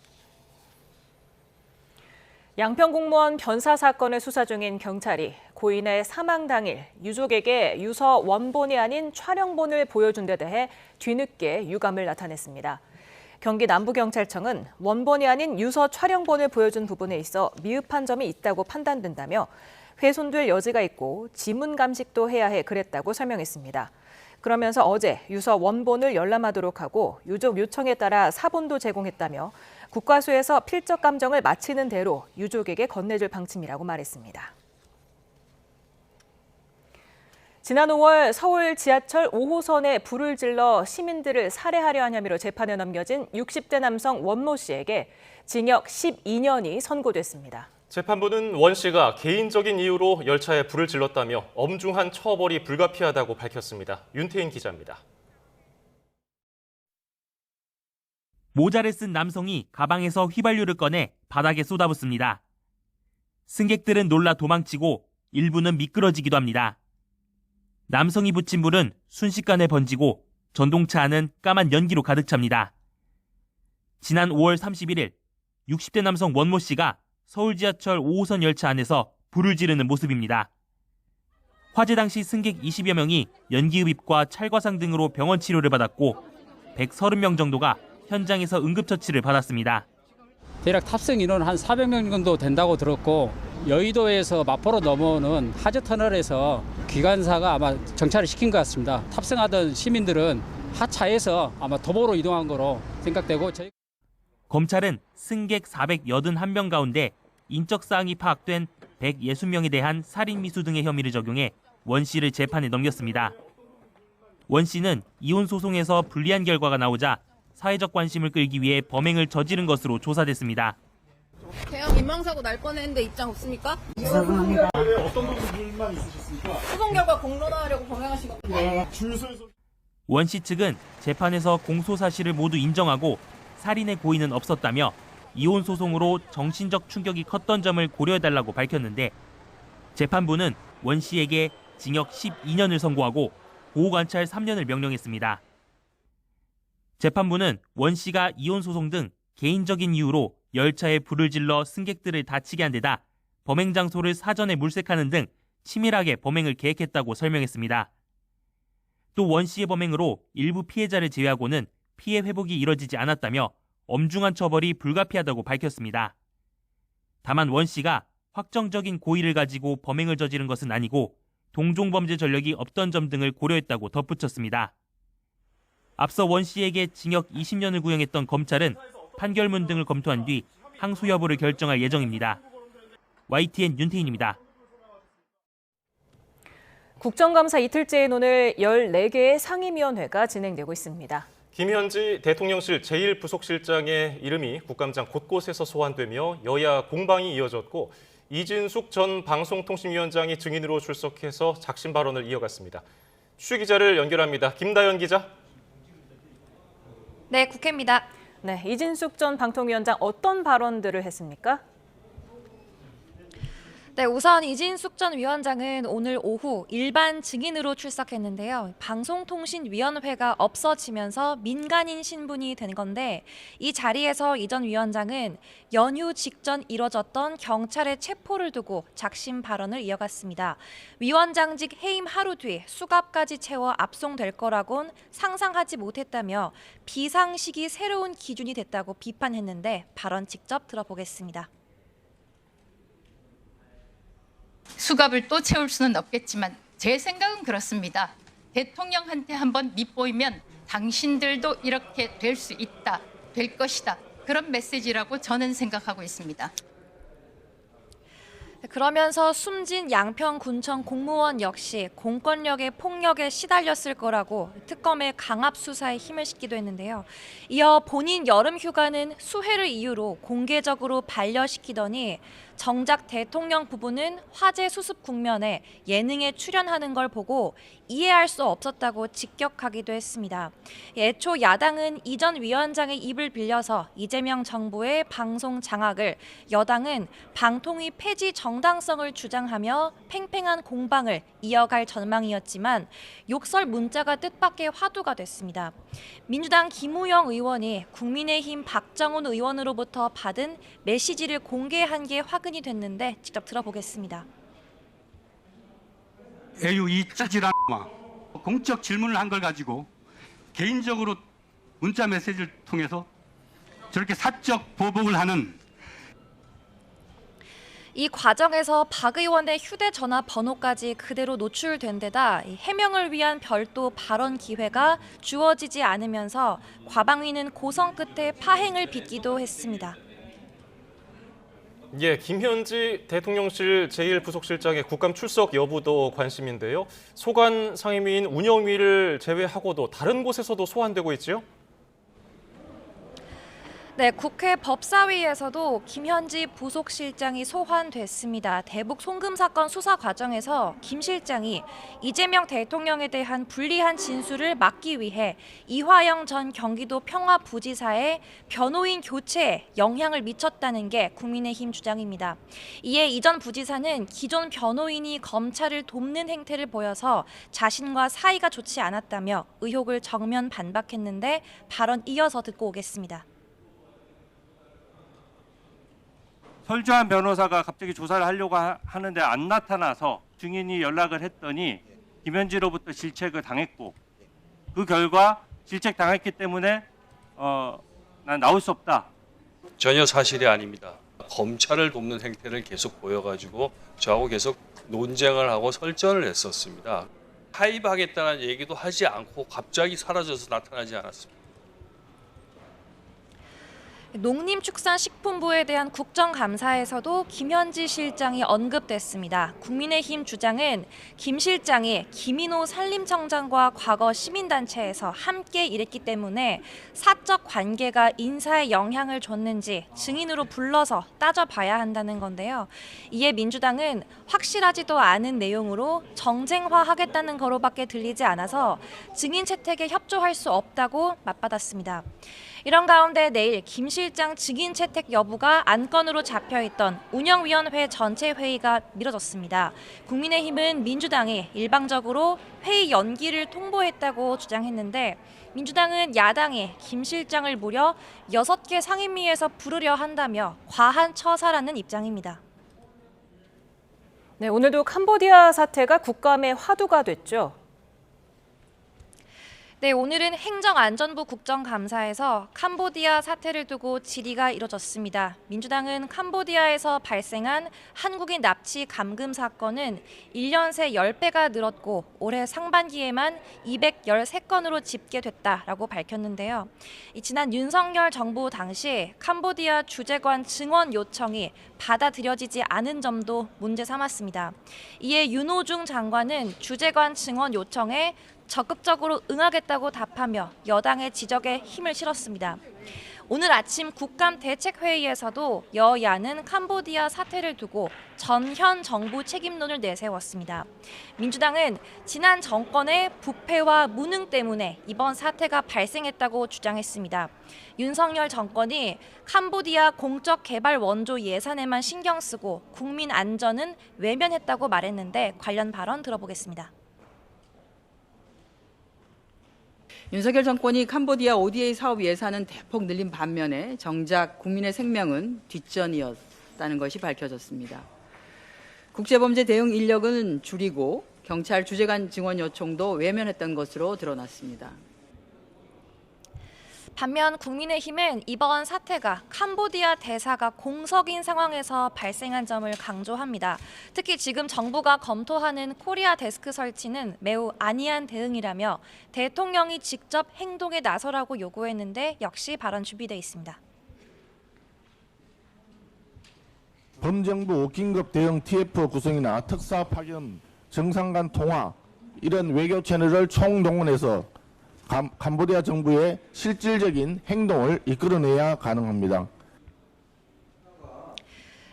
양평 공무원 변사 사건을 수사 중인 경찰이 고인의 사망 당일 유족에게 유서 원본이 아닌 촬영본을 보여준 데 대해 뒤늦게 유감을 나타냈습니다. 경기 남부경찰청은 원본이 아닌 유서 촬영본을 보여준 부분에 있어 미흡한 점이 있다고 판단된다며 훼손될 여지가 있고 지문 감식도 해야 해 그랬다고 설명했습니다. 그러면서 어제 유서 원본을 열람하도록 하고 유족 요청에 따라 사본도 제공했다며 국과수에서 필적 감정을 마치는 대로 유족에게 건네줄 방침이라고 말했습니다. 지난 5월 서울 지하철 5호선에 불을 질러 시민들을 살해하려 한 혐의로 재판에 넘겨진 60대 남성 원모 씨에게 징역 12년이 선고됐습니다. 재판부는 원 씨가 개인적인 이유로 열차에 불을 질렀다며 엄중한 처벌이 불가피하다고 밝혔습니다. 윤태인 기자입니다. 모자를 쓴 남성이 가방에서 휘발유를 꺼내 바닥에 쏟아붓습니다. 승객들은 놀라 도망치고 일부는 미끄러지기도 합니다. 남성이 붙인 불은 순식간에 번지고 전동차 안은 까만 연기로 가득 찹니다. 지난 5월 31일 60대 남성 원모 씨가 서울 지하철 5호선 열차 안에서 불을 지르는 모습입니다. 화재 당시 승객 20여 명이 연기흡입과 찰과상 등으로 병원 치료를 받았고 130명 정도가 현장에서 응급처치를 받았습니다. 대략 탑승 인원 한 400명 정도 된다고 들었고 여의도에서 마포로 넘어오는 하재터널에서 기관사가 아마 정차를 시킨 것 같습니다. 탑승하던 시민들은 하차해서 아마 도보로 이동한 거로 생각되고 검찰은 승객 481명 가운데 인적사항이 파악된 160명에 대한 살인미수 등의 혐의를 적용해 원 씨를 재판에 넘겼습니다. 원 씨는 이혼 소송에서 불리한 결과가 나오자 사회적 관심을 끌기 위해 범행을 저지른 것으로 조사됐습니다. 대형 인명사고 날 뻔했는데 입장 없습니까? 죄송합니다. 어떤 부분만 있으셨습니까? 소송 결과 공론화하려고 범행하신 거. 네. 줄서에서 원 씨 측은 재판에서 공소 사실을 모두 인정하고 살인의 고의는 없었다며 이혼 소송으로 정신적 충격이 컸던 점을 고려해달라고 밝혔는데 재판부는 원 씨에게 징역 12년을 선고하고 보호관찰 3년을 명령했습니다. 재판부는 원 씨가 이혼 소송 등 개인적인 이유로 열차에 불을 질러 승객들을 다치게 한 데다 범행 장소를 사전에 물색하는 등 치밀하게 범행을 계획했다고 설명했습니다. 또 원 씨의 범행으로 일부 피해자를 제외하고는 피해 회복이 이뤄지지 않았다며 엄중한 처벌이 불가피하다고 밝혔습니다. 다만 원 씨가 확정적인 고의를 가지고 범행을 저지른 것은 아니고 동종범죄 전력이 없던 점 등을 고려했다고 덧붙였습니다. 앞서 원 씨에게 징역 20년을 구형했던 검찰은 판결문 등을 검토한 뒤 항소 여부를 결정할 예정입니다. YTN 윤태인입니다. 국정감사 이틀째인 오늘 14개의 상임위원회가 진행되고 있습니다. 김현지 대통령실 제1부속실장의 이름이 국감장 곳곳에서 소환되며 여야 공방이 이어졌고 이진숙 전 방송통신위원장이 증인으로 출석해서 작심 발언을 이어갔습니다. 추 기자를 연결합니다. 김다연 기자. 네, 국회입니다. 네, 이진숙 전 방통위원장 어떤 발언들을 했습니까? 네, 우선 이진숙 전 위원장은 오늘 오후 일반 증인으로 출석했는데요. 방송통신위원회가 없어지면서 민간인 신분이 된 건데 이 자리에서 이 전 위원장은 연휴 직전 이뤄졌던 경찰의 체포를 두고 작심 발언을 이어갔습니다. 위원장직 해임 하루 뒤 수갑까지 채워 압송될 거라곤 상상하지 못했다며 비상식이 새로운 기준이 됐다고 비판했는데 발언 직접 들어보겠습니다. 수갑을 또 채울 수는 없겠지만 제 생각은 그렇습니다. 대통령한테 한번 밑보이면 당신들도 이렇게 될 수 있다, 될 것이다. 그런 메시지라고 저는 생각하고 있습니다. 그러면서 숨진 양평군청 공무원 역시 공권력의 폭력에 시달렸을 거라고 특검의 강압 수사에 힘을 싣기도 했는데요. 이어 본인 여름 휴가는 수해를 이유로 공개적으로 반려시키더니 정작 대통령 부부는 화재 수습 국면에 예능에 출연하는 걸 보고 이해할 수 없었다고 직격하기도 했습니다. 애초 야당은 이 전 위원장의 입을 빌려서 이재명 정부의 방송 장악을, 여당은 방통위 폐지 정당성을 주장하며 팽팽한 공방을 이어갈 전망이었지만 욕설 문자가 뜻밖의 화두가 됐습니다. 민주당 김우영 의원이 국민의힘 박정훈 의원으로부터 받은 메시지를 공개한 게 화근이 됐는데 직접 들어보겠습니다. 에휴 이 찌질한 마 공적 질문을 한 걸 가지고 개인적으로 문자 메시지를 통해서 저렇게 사적 보복을 하는 이 과정에서 박 의원의 휴대전화 번호까지 그대로 노출된 데다 해명을 위한 별도 발언 기회가 주어지지 않으면서 과방위는 고성 끝에 파행을 빚기도 했습니다. 예, 김현지 대통령실 제1부속실장의 국감 출석 여부도 관심인데요. 소관 상임위인 운영위를 제외하고도 다른 곳에서도 소환되고 있지요? 네, 국회 법사위에서도 김현지 부속실장이 소환됐습니다. 대북 송금 사건 수사 과정에서 김 실장이 이재명 대통령에 대한 불리한 진술을 막기 위해 이화영 전 경기도 평화부지사의 변호인 교체에 영향을 미쳤다는 게 국민의힘 주장입니다. 이에 이 전 부지사는 기존 변호인이 검찰을 돕는 행태를 보여서 자신과 사이가 좋지 않았다며 의혹을 정면 반박했는데 발언 이어서 듣고 오겠습니다. 설주한 변호사가 갑자기 조사를 하려고 하는데 안 나타나서 증인이 연락을 했더니 김현지로부터 질책을 당했고 그 결과 질책 당했기 때문에 난 나올 수 없다. 전혀 사실이 아닙니다. 검찰을 돕는 행태를 계속 보여가지고 저하고 계속 논쟁을 하고 설전을 했었습니다. 하입하겠다는 얘기도 하지 않고 갑자기 사라져서 나타나지 않았습니다. 농림축산식품부에 대한 국정감사에서도 김현지 실장이 언급됐습니다. 국민의힘 주장은 김 실장이 김인호 산림청장과 과거 시민단체에서 함께 일했기 때문에 사적 관계가 인사에 영향을 줬는지 증인으로 불러서 따져봐야 한다는 건데요. 이에 민주당은 확실하지도 않은 내용으로 정쟁화하겠다는 거로밖에 들리지 않아서 증인 채택에 협조할 수 없다고 맞받았습니다. 이런 가운데 내일 김 실장 증인 채택 여부가 안건으로 잡혀있던 운영위원회 전체 회의가 미뤄졌습니다. 국민의힘은 민주당에 일방적으로 회의 연기를 통보했다고 주장했는데 민주당은 야당에 김 실장을 무려 6개 상임위에서 부르려 한다며 과한 처사라는 입장입니다. 네, 오늘도 캄보디아 사태가 국감의 화두가 됐죠. 네, 오늘은 행정안전부 국정감사에서 캄보디아 사태를 두고 질의가 이뤄졌습니다. 민주당은 캄보디아에서 발생한 한국인 납치 감금 사건은 1년 새 10배가 늘었고 올해 상반기에만 213건으로 집계됐다라고 밝혔는데요. 지난 윤석열 정부 당시 캄보디아 주재관 증언 요청이 받아들여지지 않은 점도 문제 삼았습니다. 이에 윤호중 장관은 주재관 증언 요청에 적극적으로 응하겠다고 답하며 여당의 지적에 힘을 실었습니다. 오늘 아침 국감 대책회의에서도 여야는 캄보디아 사태를 두고 전현 정부 책임론을 내세웠습니다. 민주당은 지난 정권의 부패와 무능 때문에 이번 사태가 발생했다고 주장했습니다. 윤석열 정권이 캄보디아 공적 개발 원조 예산에만 신경 쓰고 국민 안전은 외면했다고 말했는데 관련 발언 들어보겠습니다. 윤석열 정권이 캄보디아 ODA 사업 예산은 대폭 늘린 반면에 정작 국민의 생명은 뒷전이었다는 것이 밝혀졌습니다. 국제범죄 대응 인력은 줄이고 경찰 주재관 증언 요청도 외면했던 것으로 드러났습니다. 반면 국민의힘은 이번 사태가 캄보디아 대사가 공석인 상황에서 발생한 점을 강조합니다. 특히 지금 정부가 검토하는 코리아 데스크 설치는 매우 안이한 대응이라며 대통령이 직접 행동에 나서라고 요구했는데 역시 발언 준비돼 있습니다. 범정부 긴급 대응 TF 구성이나 특사 파견, 정상 간 통화 이런 외교 채널을 총동원해서 캄보디아 정부의 실질적인 행동을 이끌어내야 가능합니다.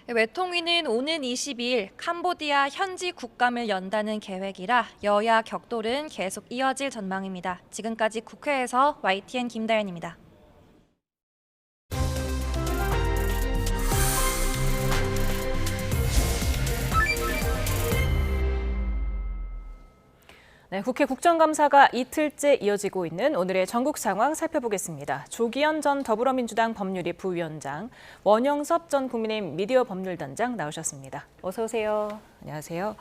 외통위는 오는 22일 캄보디아 현지 국감을 연다는 계획이라 여야 격돌은 계속 이어질 전망입니다. 지금까지 국회에서 YTN 김다연입니다. 네, 국회 국정감사가 이틀째 이어지고 있는 오늘의 전국 상황 살펴보겠습니다. 조기현 전 더불어민주당 법률위 부위원장, 원영섭 전 국민의힘 미디어 법률단장 나오셨습니다. 어서 오세요. 안녕하세요.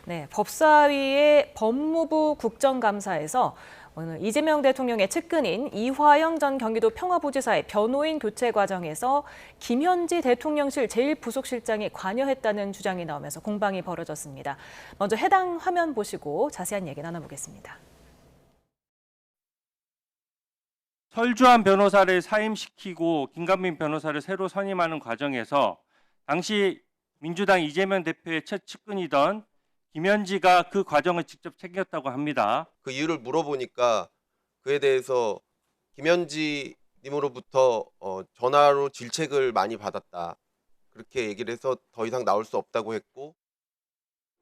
네, 법사위의 법무부 국정감사에서 오늘 이재명 대통령의 측근인 이화영 전 경기도 평화부지사의 변호인 교체 과정에서 김현지 대통령실 제1부속실장이 관여했다는 주장이 나오면서 공방이 벌어졌습니다. 먼저 해당 화면 보시고 자세한 얘기 나눠보겠습니다. 설주한 변호사를 사임시키고 김관민 변호사를 새로 선임하는 과정에서 당시 민주당 이재명 대표의 첫 측근이던 김현지가 그 과정을 직접 챙겼다고 합니다. 그 이유를 물어보니까 그에 대해서 김현지 님으로부터 전화로 질책을 많이 받았다. 그렇게 얘기를 해서 더 이상 나올 수 없다고 했고.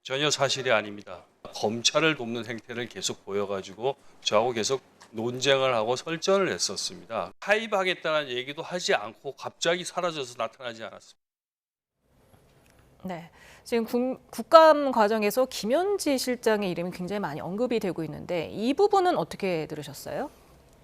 전혀 사실이 아닙니다. 검찰을 돕는 행태를 계속 보여가지고 저하고 계속 논쟁을 하고 설전을 했었습니다. 하입하겠다는 얘기도 하지 않고 갑자기 사라져서 나타나지 않았습니다. 네, 지금 국감 과정에서 김현지 실장의 이름이 굉장히 많이 언급이 되고 있는데 이 부분은 어떻게 들으셨어요?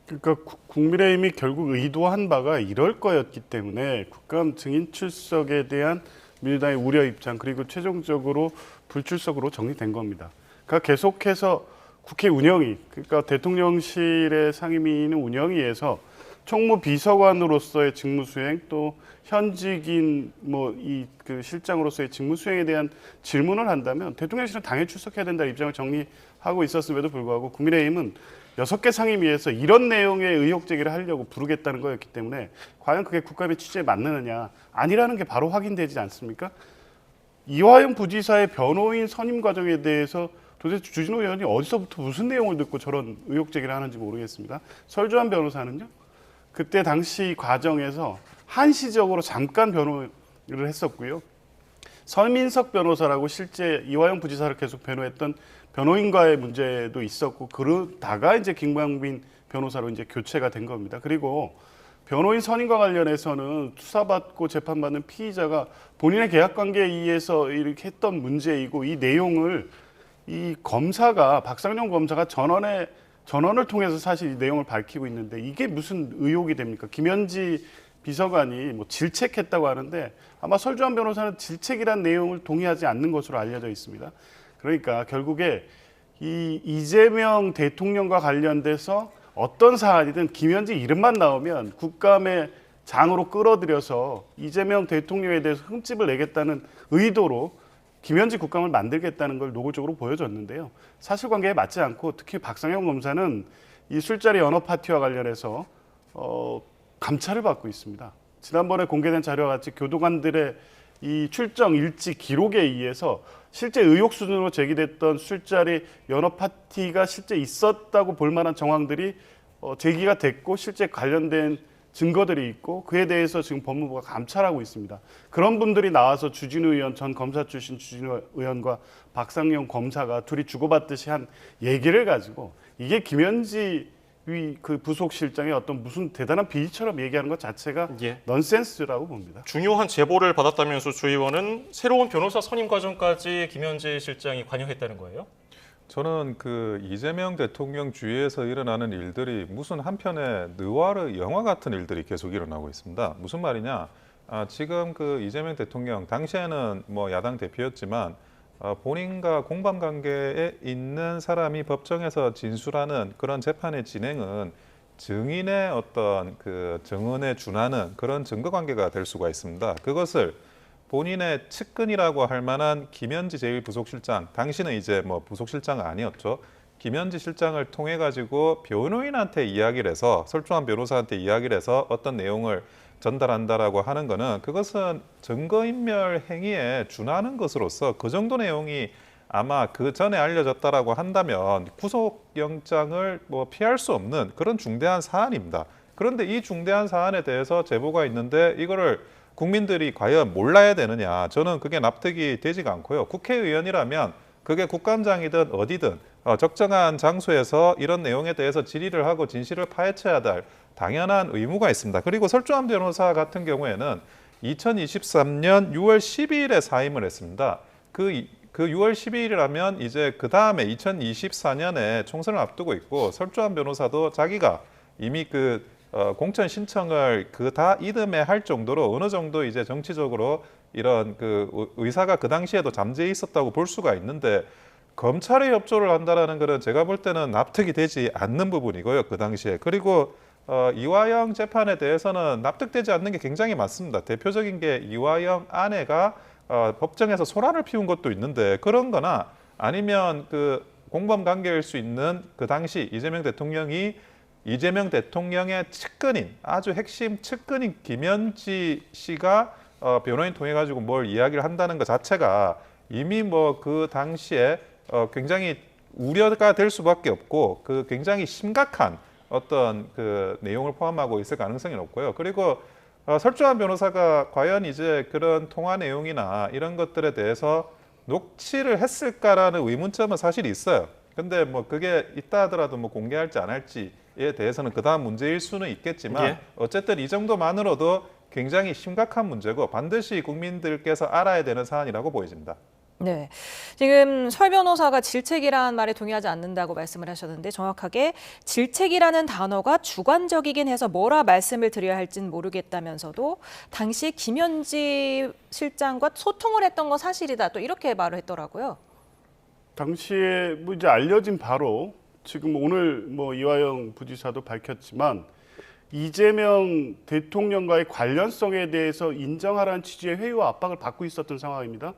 그러니까 국민의힘이 결국 의도한 바가 이럴 거였기 때문에 국감 증인 출석에 대한 민주당의 우려 입장 그리고 최종적으로 불출석으로 정리된 겁니다. 그러니까 계속해서 국회 운영위, 그러니까 대통령실의 상임위는 운영위에서 총무비서관으로서의 직무수행 또 현직인 그 실장으로서의 직무수행에 대한 질문을 한다면 대통령실은 당연히 출석해야 된다는 입장을 정리하고 있었음에도 불구하고 국민의힘은 6개 상임위에서 이런 내용의 의혹 제기를 하려고 부르겠다는 거였기 때문에 과연 그게 국감의 취지에 맞느냐 아니라는 게 바로 확인되지 않습니까? 이화영 부지사의 변호인 선임 과정에 대해서 도대체 주진우 의원이 어디서부터 무슨 내용을 듣고 저런 의혹 제기를 하는지 모르겠습니다. 설주한 변호사는요. 그때 당시 과정에서 한시적으로 잠깐 변호를 했었고요. 서민석 변호사라고 실제 이화영 부지사를 계속 변호했던 변호인과의 문제도 있었고 그러다가 이제 김광빈 변호사로 이제 교체가 된 겁니다. 그리고 변호인 선임과 관련해서는 수사받고 재판받는 피의자가 본인의 계약관계에 의해서 이렇게 했던 문제이고, 이 내용을 이 검사가, 박상용 검사가 전원을 통해서 사실 이 내용을 밝히고 있는데, 이게 무슨 의혹이 됩니까? 김현지 비서관이 뭐 질책했다고 하는데, 아마 설주환 변호사는 질책이란 내용을 동의하지 않는 것으로 알려져 있습니다. 그러니까 결국에 이 이재명 대통령과 관련돼서 어떤 사안이든 김현지 이름만 나오면 국감의 장으로 끌어들여서 이재명 대통령에 대해서 흠집을 내겠다는 의도로 김현지 국감을 만들겠다는 걸 노골적으로 보여줬는데요. 사실관계에 맞지 않고, 특히 박상영 검사는 이 술자리 연어 파티와 관련해서 감찰을 받고 있습니다. 지난번에 공개된 자료와 같이 교도관들의 이 출정 일지 기록에 의해서 실제 의혹 수준으로 제기됐던 술자리 연어 파티가 실제 있었다고 볼 만한 정황들이 제기가 됐고, 실제 관련된 증거들이 있고, 그에 대해서 지금 법무부가 감찰하고 있습니다. 그런 분들이 나와서 주진우 의원, 전 검사 출신 주진우 의원과 박상용 검사가 둘이 주고받듯이 한 얘기를 가지고, 이게 김현지 그 부속실장의 어떤 무슨 대단한 비리처럼 얘기하는 것 자체가 넌센스라고 봅니다. 중요한 제보를 받았다면서 주 의원은 새로운 변호사 선임 과정까지 김현지 실장이 관여했다는 거예요? 저는 그 이재명 대통령 주위에서 일어나는 일들이 무슨 한편의 느와르 영화 같은 일들이 계속 일어나고 있습니다. 무슨 말이냐? 지금 그 이재명 대통령 당시에는 뭐 야당 대표였지만 본인과 공범 관계에 있는 사람이 법정에서 진술하는 그런 재판의 진행은 증인의 어떤 그 증언에 준하는 그런 증거 관계가 될 수가 있습니다. 그것을 본인의 측근이라고 할 만한 김현지 제1부속실장, 당시는 이제 뭐 부속실장 아니었죠. 김현지 실장을 통해 가지고 변호인한테 이야기를 해서, 설주환 변호사한테 이야기를 해서 어떤 내용을 전달한다라고 하는 거는, 그것은 증거인멸 행위에 준하는 것으로서 그 정도 내용이 아마 그 전에 알려졌다라고 한다면 구속영장을 뭐 피할 수 없는 그런 중대한 사안입니다. 그런데 이 중대한 사안에 대해서 제보가 있는데 이거를 국민들이 과연 몰라야 되느냐, 저는 그게 납득이 되지가 않고요. 국회의원이라면 그게 국감장이든 어디든 적정한 장소에서 이런 내용에 대해서 질의를 하고 진실을 파헤쳐야 될 당연한 의무가 있습니다. 그리고 설주환 변호사 같은 경우에는 2023년 6월 12일에 사임을 했습니다. 그 6월 12일이라면 이제 그 다음에 2024년에 총선을 앞두고 있고, 설주환 변호사도 자기가 이미 그 공천 신청을 그 다 이듬해 할 정도로 어느 정도 이제 정치적으로 이런 그 의사가 그 당시에도 잠재해 있었다고 볼 수가 있는데, 검찰에 협조를 한다라는 것은 제가 볼 때는 납득이 되지 않는 부분이고요, 그 당시에. 그리고 이화영 재판에 대해서는 납득되지 않는 게 굉장히 많습니다. 대표적인 게 이화영 아내가 법정에서 소란을 피운 것도 있는데, 그런 거나 아니면 그 공범 관계일 수 있는 그 당시 이재명 대통령의 측근인, 아주 핵심 측근인 김현지 씨가 변호인 통해 가지고 뭘 이야기를 한다는 것 자체가 이미 뭐 그 당시에 굉장히 우려가 될 수밖에 없고, 그 굉장히 심각한 어떤 그 내용을 포함하고 있을 가능성이 높고요. 그리고 설주환 변호사가 과연 이제 그런 통화 내용이나 이런 것들에 대해서 녹취를 했을까라는 의문점은 사실 있어요. 근데 뭐 그게 있다 하더라도 뭐 공개할지 안 할지에 대해서는 그다음 문제일 수는 있겠지만, 어쨌든 이 정도만으로도 굉장히 심각한 문제고 반드시 국민들께서 알아야 되는 사안이라고 보여집니다. 네, 지금 설 변호사가 질책이라는 말에 동의하지 않는다고 말씀을 하셨는데, 정확하게 질책이라는 단어가 주관적이긴 해서 뭐라 말씀을 드려야 할지는 모르겠다면서도 당시 김현지 실장과 소통을 했던 건 사실이다, 또 이렇게 말을 했더라고요. 당시에 뭐 이제 알려진 바로 지금 오늘 뭐 이화영 부지사도 밝혔지만, 이재명 대통령과의 관련성에 대해서 인정하라는 취지의 회유와 압박을 받고 있었던 상황입니다.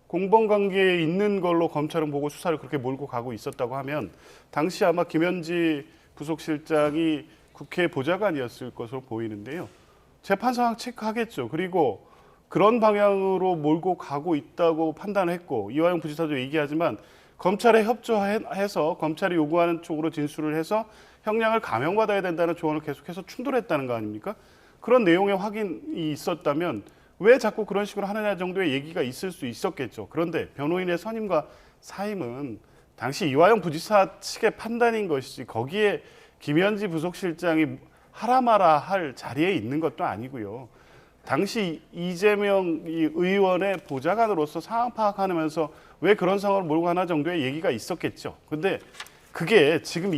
공범관계에 있는 걸로 검찰은 보고 수사를 그렇게 몰고 가고 있었다고 하면, 당시 아마 김현지 부속실장이 국회 보좌관이었을 것으로 보이는데요. 재판 상황 체크하겠죠. 그리고 그런 방향으로 몰고 가고 있다고 판단했고, 이화영 부지사도 얘기하지만 검찰에 협조해서 검찰이 요구하는 쪽으로 진술을 해서 형량을 감형받아야 된다는 조언을 계속해서 충돌했다는 거 아닙니까? 그런 내용의 확인이 있었다면 왜 자꾸 그런 식으로 하느냐 정도의 얘기가 있을 수 있었겠죠. 그런데 변호인의 선임과 사임은 당시 이화영 부지사 측의 판단인 것이지, 거기에 김현지 부속실장이 하라 마라 할 자리에 있는 것도 아니고요. 당시 이재명 의원의 보좌관으로서 상황 파악하면서 왜 그런 상황을 몰고 가나 정도의 얘기가 있었겠죠. 근데 그게 지금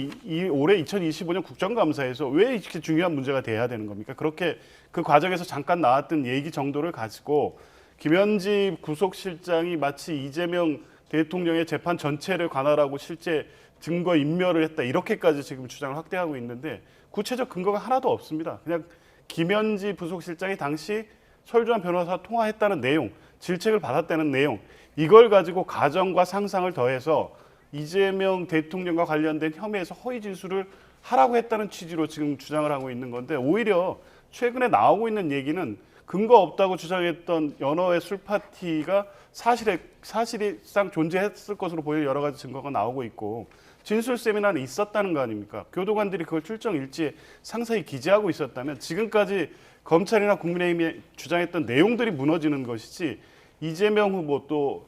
올해 2025년 국정감사에서 왜 이렇게 중요한 문제가 돼야 되는 겁니까? 그렇게 그 과정에서 잠깐 나왔던 얘기 정도를 가지고 김현지 구속실장이 마치 이재명 대통령의 재판 전체를 관할하고 실제 증거 인멸을 했다 이렇게까지 지금 주장을 확대하고 있는데 구체적 근거가 하나도 없습니다. 그냥 김현지 부속실장이 당시 설주환 변호사와 통화했다는 내용, 질책을 받았다는 내용 이걸 가지고 가정과 상상을 더해서 이재명 대통령과 관련된 혐의에서 허위 진술을 하라고 했다는 취지로 지금 주장을 하고 있는 건데 오히려 최근에 나오고 있는 얘기는 근거 없다고 주장했던 연어의 술 파티가 사실상 존재했을 것으로 보이는 여러 가지 증거가 나오고 있고 진술 세미나는 있었다는 거 아닙니까? 교도관들이 그걸 출정 일지에 상세히 기재하고 있었다면 지금까지 검찰이나 국민의힘이 주장했던 내용들이 무너지는 것이지 이재명 후보 또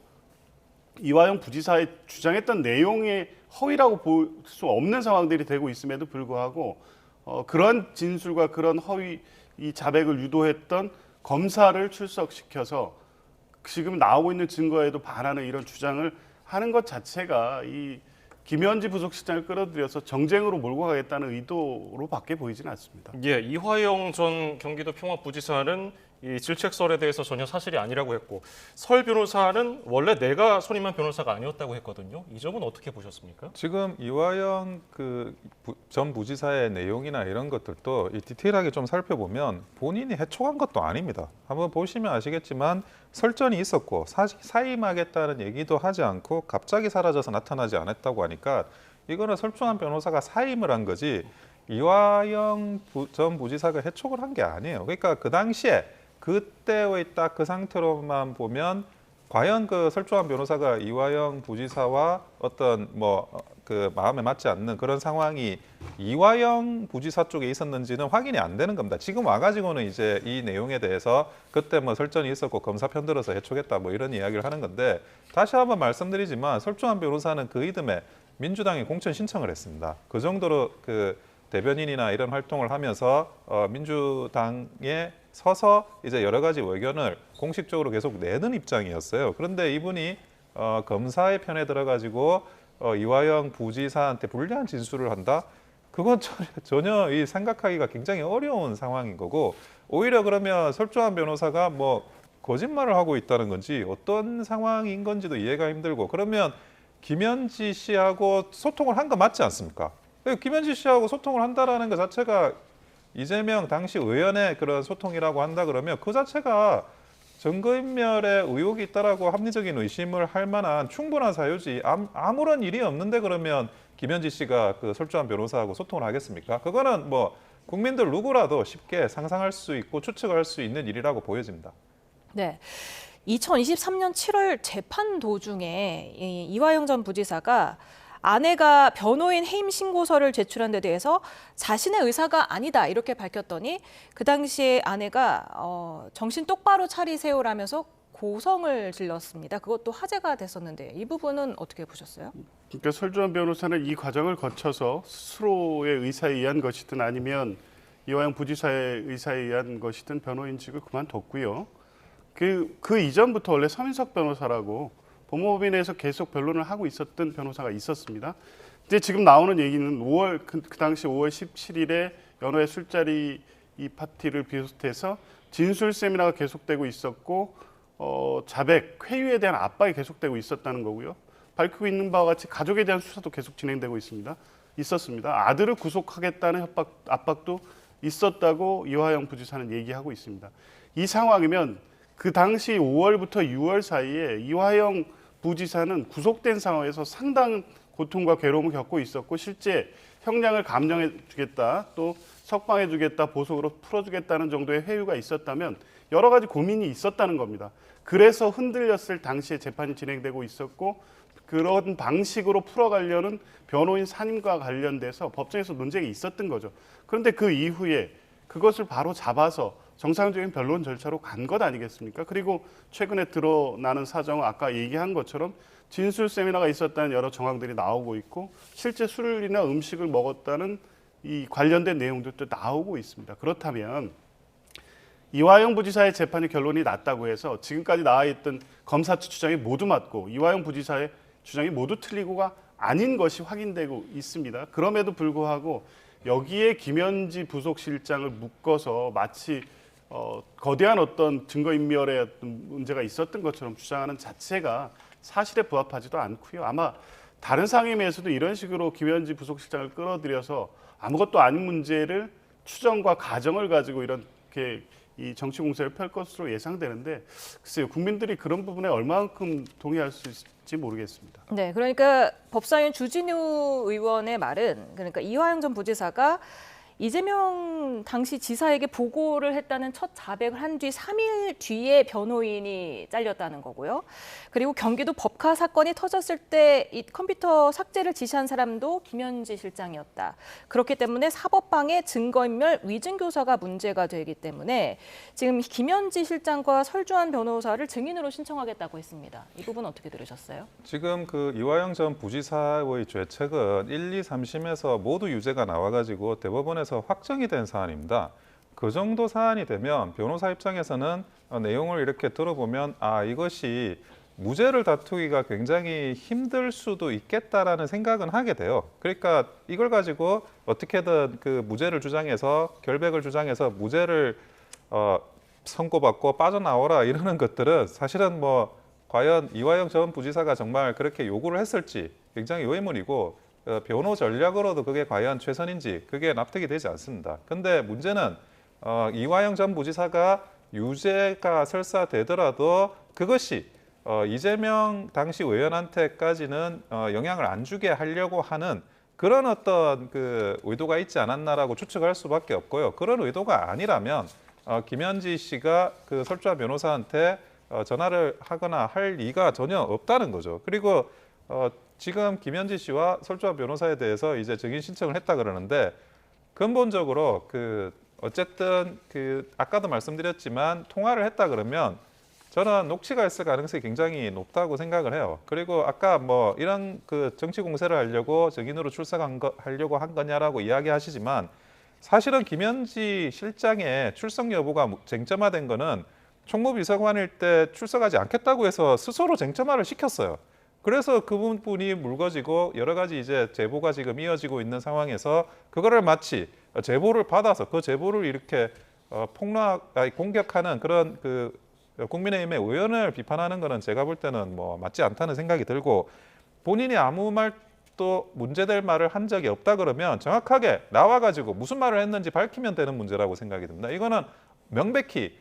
이화영 부지사의 주장했던 내용의 허위라고 볼 수 없는 상황들이 되고 있음에도 불구하고 그런 진술과 그런 허위 이 자백을 유도했던 검사를 출석시켜서 지금 나오고 있는 증거에도 반하는 이런 주장을 하는 것 자체가 이 김현지 부속실장을 끌어들여서 정쟁으로 몰고 가겠다는 의도로밖에 보이지는 않습니다. 예, 이화영 전 경기도 평화부지사는 이 질책설에 대해서 전혀 사실이 아니라고 했고 설 변호사는 원래 내가 선임한 변호사가 아니었다고 했거든요. 이 점은 어떻게 보셨습니까? 지금 이화영 전 부지사의 내용이나 이런 것들도 디테일하게 좀 살펴보면 본인이 해촉한 것도 아닙니다. 한번 보시면 아시겠지만 설전이 있었고 사임하겠다는 얘기도 하지 않고 갑자기 사라져서 나타나지 않았다고 하니까 이거는 설주환 변호사가 사임을 한 거지 이화영 전 부지사가 해촉을 한 게 아니에요. 그러니까 그 당시에 그때의 딱 그 상태로만 보면 과연 그 설주환 변호사가 이화영 부지사와 어떤 그 마음에 맞지 않는 그런 상황이 이화영 부지사 쪽에 있었는지는 확인이 안 되는 겁니다. 지금 와가지고는 이제 이 내용에 대해서 그때 설전이 있었고 검사 편들어서 해촉했다 이런 이야기를 하는 건데 다시 한번 말씀드리지만 설주환 변호사는 그 이듬해 민주당에 공천 신청을 했습니다. 그 정도로 그 대변인이나 이런 활동을 하면서 민주당에 서서 이제 여러 가지 의견을 공식적으로 계속 내는 입장이었어요. 그런데 이분이 검사의 편에 들어가지고 이화영 부지사한테 불리한 진술을 한다? 그건 전혀 생각하기가 굉장히 어려운 상황인 거고 오히려 그러면 설주환 변호사가 거짓말을 하고 있다는 건지 어떤 상황인 건지도 이해가 힘들고 그러면 김현지 씨하고 소통을 한 거 맞지 않습니까? 김현지 씨하고 소통을 한다라는 것 자체가 이재명 당시 의원의 그런 소통이라고 한다 그러면 그 자체가 증거인멸의 의혹이 있다라고 합리적인 의심을 할 만한 충분한 사유지 아무런 일이 없는데 그러면 김현지 씨가 그 설주환 변호사하고 소통을 하겠습니까? 그거는 국민들 누구라도 쉽게 상상할 수 있고 추측할 수 있는 일이라고 보여집니다. 네. 2023년 7월 재판 도중에 이화영 전 부지사가 아내가 변호인 해임 신고서를 제출한 데 대해서 자신의 의사가 아니다 이렇게 밝혔더니 그 당시에 아내가 정신 똑바로 차리세요라면서 고성을 질렀습니다. 그것도 화제가 됐었는데 이 부분은 어떻게 보셨어요? 그러니까 설주환 변호사는 이 과정을 거쳐서 스스로의 의사에 의한 것이든 아니면 이화영 부지사의 의사에 의한 것이든 변호인직을 그만뒀고요. 그 이전부터 원래 서민석 변호사라고 법무법인 내에서 계속 변론을 하고 있었던 변호사가 있었습니다. 이제 지금 나오는 얘기는 그 당시 5월 17일에 연호의 술자리 이 파티를 비롯해서 진술 세미나가 계속되고 있었고 자백, 회유에 대한 압박이 계속되고 있었다는 거고요. 밝히고 있는 바와 같이 가족에 대한 수사도 계속 진행되고 있었습니다. 아들을 구속하겠다는 압박도 있었다고 이화영 부지사는 얘기하고 있습니다. 이 상황이면 그 당시 5월부터 6월 사이에 이화영 부지사는 구속된 상황에서 상당한 고통과 괴로움을 겪고 있었고 실제 형량을 감정해 주겠다 또 석방해 주겠다 보석으로 풀어주겠다는 정도의 회유가 있었다면 여러 가지 고민이 있었다는 겁니다. 그래서 흔들렸을 당시에 재판이 진행되고 있었고 그런 방식으로 풀어가려는 변호인 산임과 관련돼서 법정에서 논쟁이 있었던 거죠. 그런데 그 이후에 그것을 바로 잡아서 정상적인 변론 절차로 간 것 아니겠습니까? 그리고 최근에 드러나는 사정은 아까 얘기한 것처럼 진술 세미나가 있었다는 여러 정황들이 나오고 있고 실제 술이나 음식을 먹었다는 이 관련된 내용들도 나오고 있습니다. 그렇다면 이화영 부지사의 재판이 결론이 났다고 해서 지금까지 나와 있던 검사 측 주장이 모두 맞고 이화영 부지사의 주장이 모두 틀리고가 아닌 것이 확인되고 있습니다. 그럼에도 불구하고 여기에 김현지 부속실장을 묶어서 마치 거대한 어떤 증거인멸의 어떤 문제가 있었던 것처럼 주장하는 자체가 사실에 부합하지도 않고요. 아마 다른 상임위에서도 이런 식으로 김현지 부속실장을 끌어들여서 아무것도 아닌 문제를 추정과 가정을 가지고 이렇게 이 정치 공세를 펼 것으로 예상되는데 글쎄요, 국민들이 그런 부분에 얼마만큼 동의할 수 있을지 모르겠습니다. 네, 그러니까 법사위원 주진우 의원의 말은 그러니까 이화영 전 부지사가 이재명 당시 지사에게 보고를 했다는 첫 자백을 한 뒤 3일 뒤에 변호인이 잘렸다는 거고요. 그리고 경기도 법카 사건이 터졌을 때 이 컴퓨터 삭제를 지시한 사람도 김현지 실장이었다. 그렇기 때문에 사법방해 증거인멸 위증교사가 문제가 되기 때문에 지금 김현지 실장과 설주환 변호사를 증인으로 신청하겠다고 했습니다. 이 부분 어떻게 들으셨어요? 지금 그 이화영 전 부지사의 죄책은 1, 2, 3심에서 모두 유죄가 나와가지고 대법원에서 확정이 된 사안입니다. 그 정도 사안이 되면 변호사 입장에서는 내용을 이렇게 들어보면 이것이 무죄를 다투기가 굉장히 힘들 수도 있겠다라는 생각은 하게 돼요. 그러니까 이걸 가지고 어떻게든 그 무죄를 주장해서 결백을 주장해서 무죄를 선고받고 빠져나오라 이러는 것들은 사실은 뭐 과연 이화영 전 부지사가 정말 그렇게 요구를 했을지 굉장히 의문이고 변호 전략으로도 그게 과연 최선인지 그게 납득이 되지 않습니다. 근데 문제는 이화영 전 부지사가 유죄가 설사되더라도 그것이 이재명 당시 의원한테까지는 영향을 안 주게 하려고 하는 그런 어떤 그 의도가 있지 않았나라고 추측할 수밖에 없고요. 그런 의도가 아니라면 김현지 씨가 그 설주환 변호사한테 전화를 하거나 할 리가 전혀 없다는 거죠. 그리고 지금 김현지 씨와 설주환 변호사에 대해서 이제 증인 신청을 했다 그러는데 근본적으로 그 어쨌든 그 아까도 말씀드렸지만 통화를 했다 그러면 저는 녹취가 있을 가능성이 굉장히 높다고 생각을 해요. 그리고 아까 뭐 이런 그 정치 공세를 하려고 증인으로 하려고 한 거냐라고 이야기하시지만 사실은 김현지 실장의 출석 여부가 쟁점화된 거는 총무비서관일 때 출석하지 않겠다고 해서 스스로 쟁점화를 시켰어요. 그래서 그 부분이 물거지고 여러 가지 이제 제보가 지금 이어지고 있는 상황에서 그거를 마치 제보를 받아서 그 제보를 이렇게 공격하는 그런 그 국민의힘의 의원을 비판하는 거는 제가 볼 때는 뭐 맞지 않다는 생각이 들고 본인이 아무 말도 문제될 말을 한 적이 없다 그러면 정확하게 나와가지고 무슨 말을 했는지 밝히면 되는 문제라고 생각이 듭니다. 이거는 명백히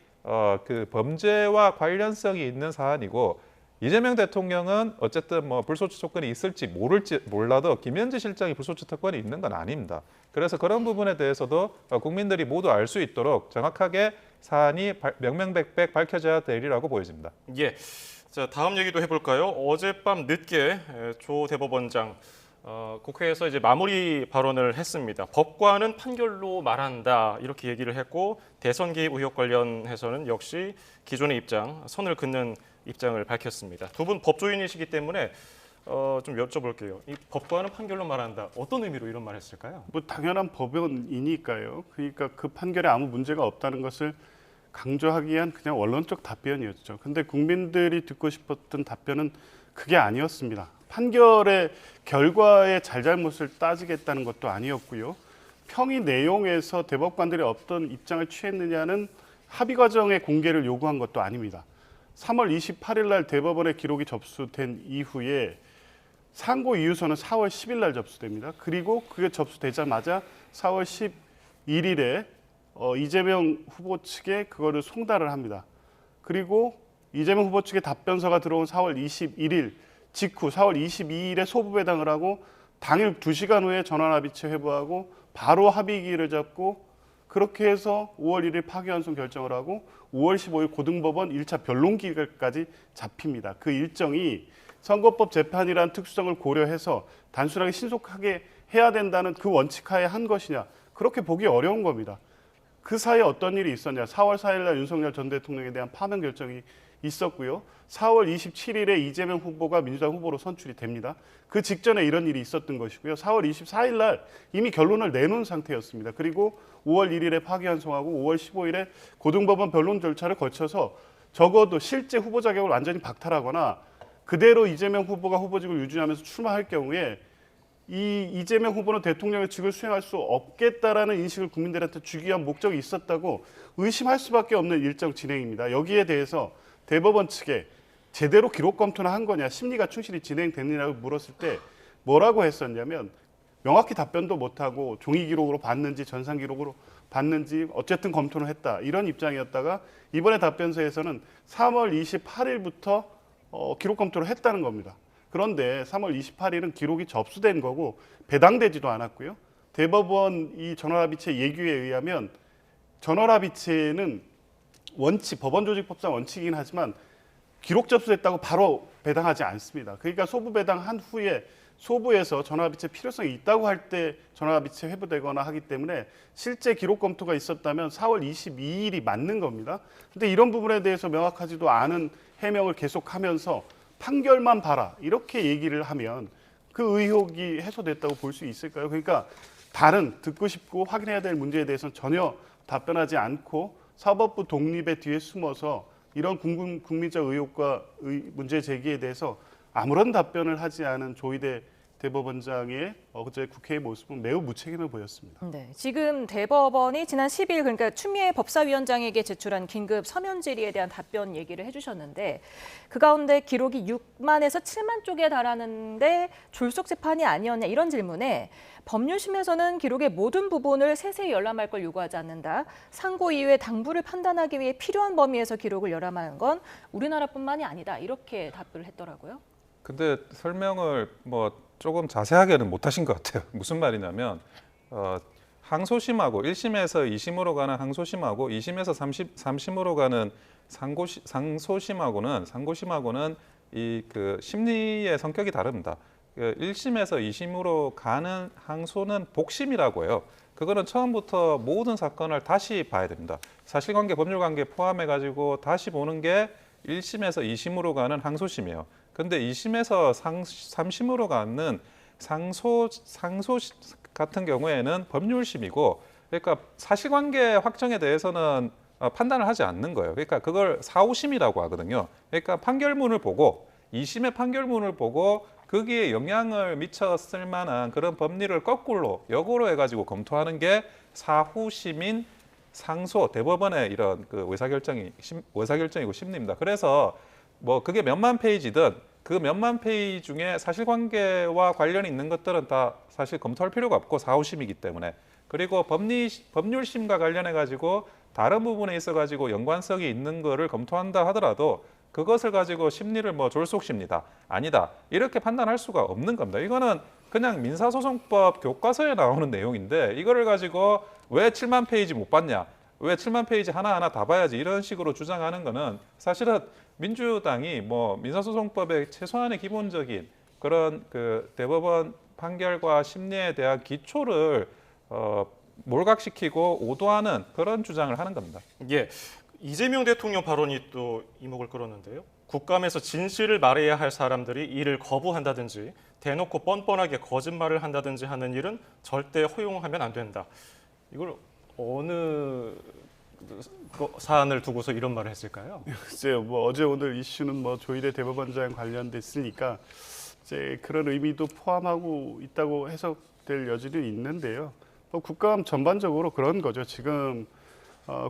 그 범죄와 관련성이 있는 사안이고 이재명 대통령은 어쨌든 뭐 불소추 조건이 있을지 몰라도 김현지 실장이 불소추 특권이 있는 건 아닙니다. 그래서 그런 부분에 대해서도 국민들이 모두 알 수 있도록 정확하게 사안이 명명백백 밝혀져야 되리라고 보여집니다. 예, 자 다음 얘기도 해볼까요? 어젯밤 늦게 조 대법원장 국회에서 이제 마무리 발언을 했습니다. 법관은 판결로 말한다 이렇게 얘기를 했고 대선 개입 의혹 관련해서는 역시 기존의 입장, 선을 긋는 입장을 밝혔습니다. 두 분 법조인이시기 때문에 좀 여쭤볼게요. 이 법관은 판결로 말한다. 어떤 의미로 이런 말을 했을까요? 뭐 당연한 법원이니까요. 그러니까 그 판결에 아무 문제가 없다는 것을 강조하기 위한 그냥 원론적 답변이었죠. 근데 국민들이 듣고 싶었던 답변은 그게 아니었습니다. 판결의 결과의 잘잘못을 따지겠다는 것도 아니었고요. 평의 내용에서 대법관들이 어떤 입장을 취했느냐는 합의 과정의 공개를 요구한 것도 아닙니다. 3월 28일 날 대법원에 기록이 접수된 이후에 상고 이유서는 4월 10일 날 접수됩니다. 그리고 그게 접수되자마자 4월 11일에 이재명 후보 측에 그거를 송달을 합니다. 그리고 이재명 후보 측의 답변서가 들어온 4월 21일 직후 4월 22일에 소부배당을 하고 당일 2시간 후에 전환합의체 회부하고 바로 합의기를 잡고 그렇게 해서 5월 1일 파기환송 결정을 하고 5월 15일 고등법원 1차 변론기일까지 잡힙니다. 그 일정이 선거법 재판이라는 특수성을 고려해서 단순하게 신속하게 해야 된다는 그 원칙하에 한 것이냐 그렇게 보기 어려운 겁니다. 그 사이에 어떤 일이 있었냐 4월 4일 날 윤석열 전 대통령에 대한 파면 결정이 있었고요. 4월 27일에 이재명 후보가 민주당 후보로 선출이 됩니다. 그 직전에 이런 일이 있었던 것이고요. 4월 24일 날 이미 결론을 내놓은 상태였습니다. 그리고 5월 1일에 파기환송하고 5월 15일에 고등법원 변론 절차를 거쳐서 적어도 실제 후보 자격을 완전히 박탈하거나 그대로 이재명 후보가 후보직을 유지하면서 출마할 경우에 이 이재명 후보는 대통령의 직을 수행할 수 없겠다라는 인식을 국민들한테 주기 위한 목적이 있었다고 의심할 수밖에 없는 일정 진행입니다. 여기에 대해서 대법원 측에 제대로 기록 검토는 한 거냐, 심리가 충실히 진행됐느냐고 물었을 때 뭐라고 했었냐면 명확히 답변도 못하고 종이 기록으로 봤는지 전산 기록으로 봤는지 어쨌든 검토는 했다. 이런 입장이었다가 이번에 답변서에서는 3월 28일부터 기록 검토를 했다는 겁니다. 그런데 3월 28일은 기록이 접수된 거고 배당되지도 않았고요. 대법원 이 전월합의체 예규에 의하면 전월합의체는 원칙, 법원조직법상 원칙이긴 하지만 기록 접수됐다고 바로 배당하지 않습니다. 그러니까 소부 배당한 후에 소부에서 전월합의체 필요성이 있다고 할 때 전월합의체 회부되거나 하기 때문에 실제 기록 검토가 있었다면 4월 22일이 맞는 겁니다. 그런데 이런 부분에 대해서 명확하지도 않은 해명을 계속하면서 판결만 봐라 이렇게 얘기를 하면 그 의혹이 해소됐다고 볼 수 있을까요? 그러니까 다른 듣고 싶고 확인해야 될 문제에 대해서는 전혀 답변하지 않고 사법부 독립의 뒤에 숨어서 이런 국민적 의혹과 문제 제기에 대해서 아무런 답변을 하지 않은 조희대 대법원장의 어제 국회의 모습은 매우 무책임해 보였습니다. 네, 지금 대법원이 지난 10일 그러니까 추미애 법사위원장에게 제출한 긴급 서면 질의에 대한 답변 얘기를 해주셨는데 그 가운데 기록이 6만에서 7만 쪽에 달하는데 졸속 재판이 아니었냐 이런 질문에 법률심에서는 기록의 모든 부분을 세세히 열람할 걸 요구하지 않는다. 상고 이후에 당부를 판단하기 위해 필요한 범위에서 기록을 열람하는 건 우리나라뿐만이 아니다. 이렇게 답을 했더라고요. 근데 설명을 조금 자세하게는 못 하신 것 같아요. 무슨 말이냐면 항소심하고 1심에서 2심으로 가는 항소심하고 2심에서 3심으로 가는 상소심하고는 이 그 심리의 성격이 다릅니다. 1심에서 2심으로 가는 항소는 복심이라고 해요. 그거는 처음부터 모든 사건을 다시 봐야 됩니다. 사실관계, 법률관계 포함해가지고 다시 보는 게 1심에서 2심으로 가는 항소심이에요. 근데 2심에서 3심으로 가는 상소 같은 경우에는 법률심이고, 그러니까 사실관계 확정에 대해서는 판단을 하지 않는 거예요. 그러니까 그걸 사후심이라고 하거든요. 그러니까 판결문을 보고 2심의 판결문을 보고 거기에 영향을 미쳤을 만한 그런 법리를 거꾸로 역으로 해가지고 검토하는 게 사후심인 상소, 대법원의 이런 그 의사결정이고 심리입니다. 그래서 그게 몇만 페이지든 그 몇만 페이지 중에 사실관계와 관련이 있는 것들은 다 사실 검토할 필요가 없고 사후심이기 때문에, 그리고 법률심과 관련해 가지고 다른 부분에 있어 가지고 연관성이 있는 거를 검토한다 하더라도 그것을 가지고 심리를 졸속심리다, 아니다 이렇게 판단할 수가 없는 겁니다. 이거는 그냥 민사소송법 교과서에 나오는 내용인데 이거를 가지고 왜 7만 페이지 못 봤냐, 왜 7만 페이지 하나하나 다 봐야지 이런 식으로 주장하는 거는 사실은 민주당이 민사소송법의 최소한의 기본적인 그런 그 대법원 판결과 심리에 대한 기초를 몰각시키고 오도하는 그런 주장을 하는 겁니다. 예, 이재명 대통령 발언이 또 이목을 끌었는데요. 국감에서 진실을 말해야 할 사람들이 이를 거부한다든지 대놓고 뻔뻔하게 거짓말을 한다든지 하는 일은 절대 허용하면 안 된다. 이걸 어느 사안을 두고서 이런 말을 했을까요? 글쎄요, 어제 오늘 이슈는 조희대 대법원장 관련됐으니까 이제 그런 의미도 포함하고 있다고 해석될 여지도 있는데요. 국감 전반적으로 그런 거죠. 지금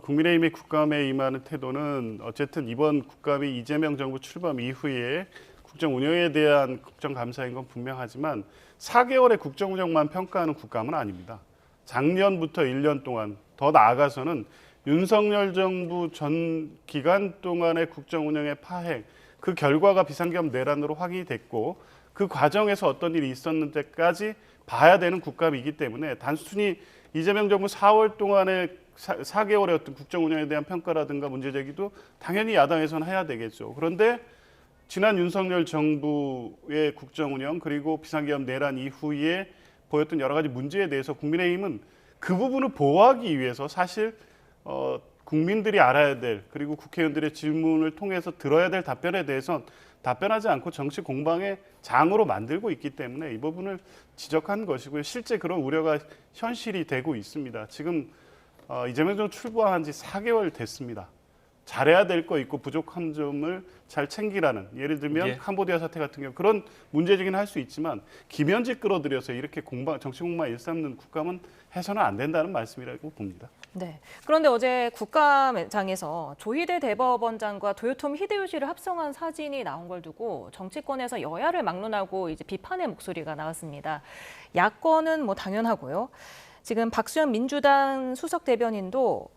국민의힘의 국감에 임하는 태도는 어쨌든 이번 국감이 이재명 정부 출범 이후에 국정 운영에 대한 국정감사인 건 분명하지만 4개월의 국정 운영만 평가하는 국감은 아닙니다. 작년부터 1년 동안, 더 나아가서는 윤석열 정부 전 기간 동안의 국정 운영의 파행, 그 결과가 비상계엄 내란으로 확인이 됐고 그 과정에서 어떤 일이 있었는지까지 봐야 되는 국감이기 때문에 단순히 이재명 정부 4월 동안의 4개월의 어떤 국정 운영에 대한 평가라든가 문제 제기도 당연히 야당에서는 해야 되겠죠. 그런데 지난 윤석열 정부의 국정 운영 그리고 비상계엄 내란 이후에 보였던 여러 가지 문제에 대해서 국민의힘은 그 부분을 보호하기 위해서 사실 국민들이 알아야 될 그리고 국회의원들의 질문을 통해서 들어야 될 답변에 대해선 답변하지 않고 정치 공방의 장으로 만들고 있기 때문에 이 부분을 지적한 것이고요. 실제 그런 우려가 현실이 되고 있습니다. 지금 이재명 전 출범한 지 4개월 됐습니다. 잘해야 될 거 있고 부족한 점을 잘 챙기라는, 예를 들면 캄보디아 사태 같은 경우 그런 문제제기는 할 수 있지만 김현지 끌어들여서 이렇게 정치 공방 일삼는 국감은 해서는 안 된다는 말씀이라고 봅니다. 네. 그런데 어제 국감장에서 조희대 대법원장과 도요토미 히데요시를 합성한 사진이 나온 걸 두고 정치권에서 여야를 막론하고 이제 비판의 목소리가 나왔습니다. 야권은 뭐 당연하고요. 지금 박수현 민주당 수석 대변인도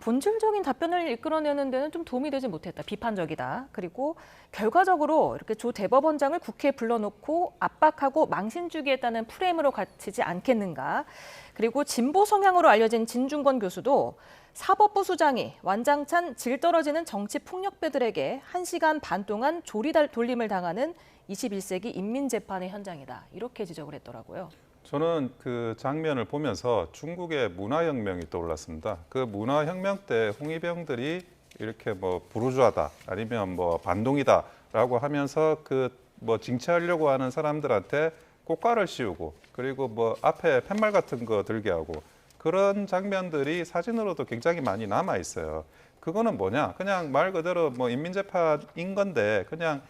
본질적인 답변을 이끌어내는 데는 좀 도움이 되지 못했다. 비판적이다. 그리고 결과적으로 이렇게 조 대법원장을 국회에 불러놓고 압박하고 망신 주기했다는 프레임으로 갇히지 않겠는가. 그리고 진보 성향으로 알려진 진중권 교수도 사법부 수장이 완장찬 질 떨어지는 정치 폭력배들에게 1시간 반 동안 조리 돌림을 당하는 21세기 인민재판의 현장이다. 이렇게 지적을 했더라고요. 저는 그 장면을 보면서 중국의 문화혁명이 떠올랐습니다. 그 문화혁명 때 홍위병들이 이렇게 뭐 부르주아다 아니면 뭐 반동이다라고 하면서 그 뭐 징치하려고 하는 사람들한테 꽃가를 씌우고 그리고 뭐 앞에 팻말 같은 거 들게 하고 그런 장면들이 사진으로도 굉장히 많이 남아 있어요. 그거는 뭐냐? 그냥 말 그대로 뭐 인민재판인 건데 그냥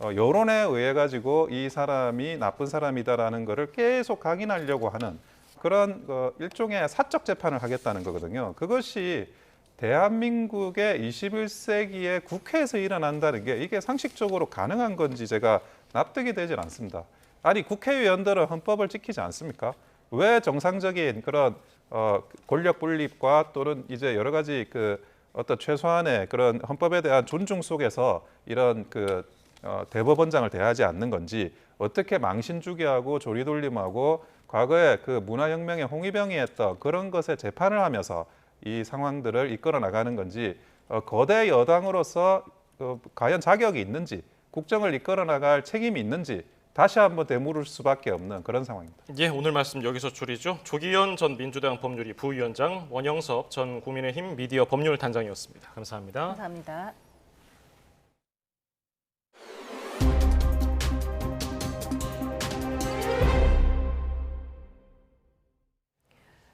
여론에 의해 가지고 이 사람이 나쁜 사람이다라는 거를 계속 각인하려고 하는 그런 일종의 사적 재판을 하겠다는 거거든요. 그것이 대한민국의 21세기의 국회에서 일어난다는 게 이게 상식적으로 가능한 건지 제가 납득이 되질 않습니다. 아니 국회의원들은 헌법을 지키지 않습니까? 왜 정상적인 그런 권력 분립과 또는 이제 여러 가지 그 어떤 최소한의 그런 헌법에 대한 존중 속에서 이런 그 대법원장을 대하지 않는 건지, 어떻게 망신주기하고 조리돌림하고 과거에 그 문화혁명의 홍위병이 했던 그런 것에 재판을 하면서 이 상황들을 이끌어 나가는 건지, 거대 여당으로서 과연 자격이 있는지, 국정을 이끌어 나갈 책임이 있는지 다시 한번 되물을 수밖에 없는 그런 상황입니다. 예, 오늘 말씀 여기서 줄이죠. 조기현 전 민주당 법률위 부위원장, 원영석 전 국민의힘 미디어 법률단장이었습니다. 감사합니다. 감사합니다.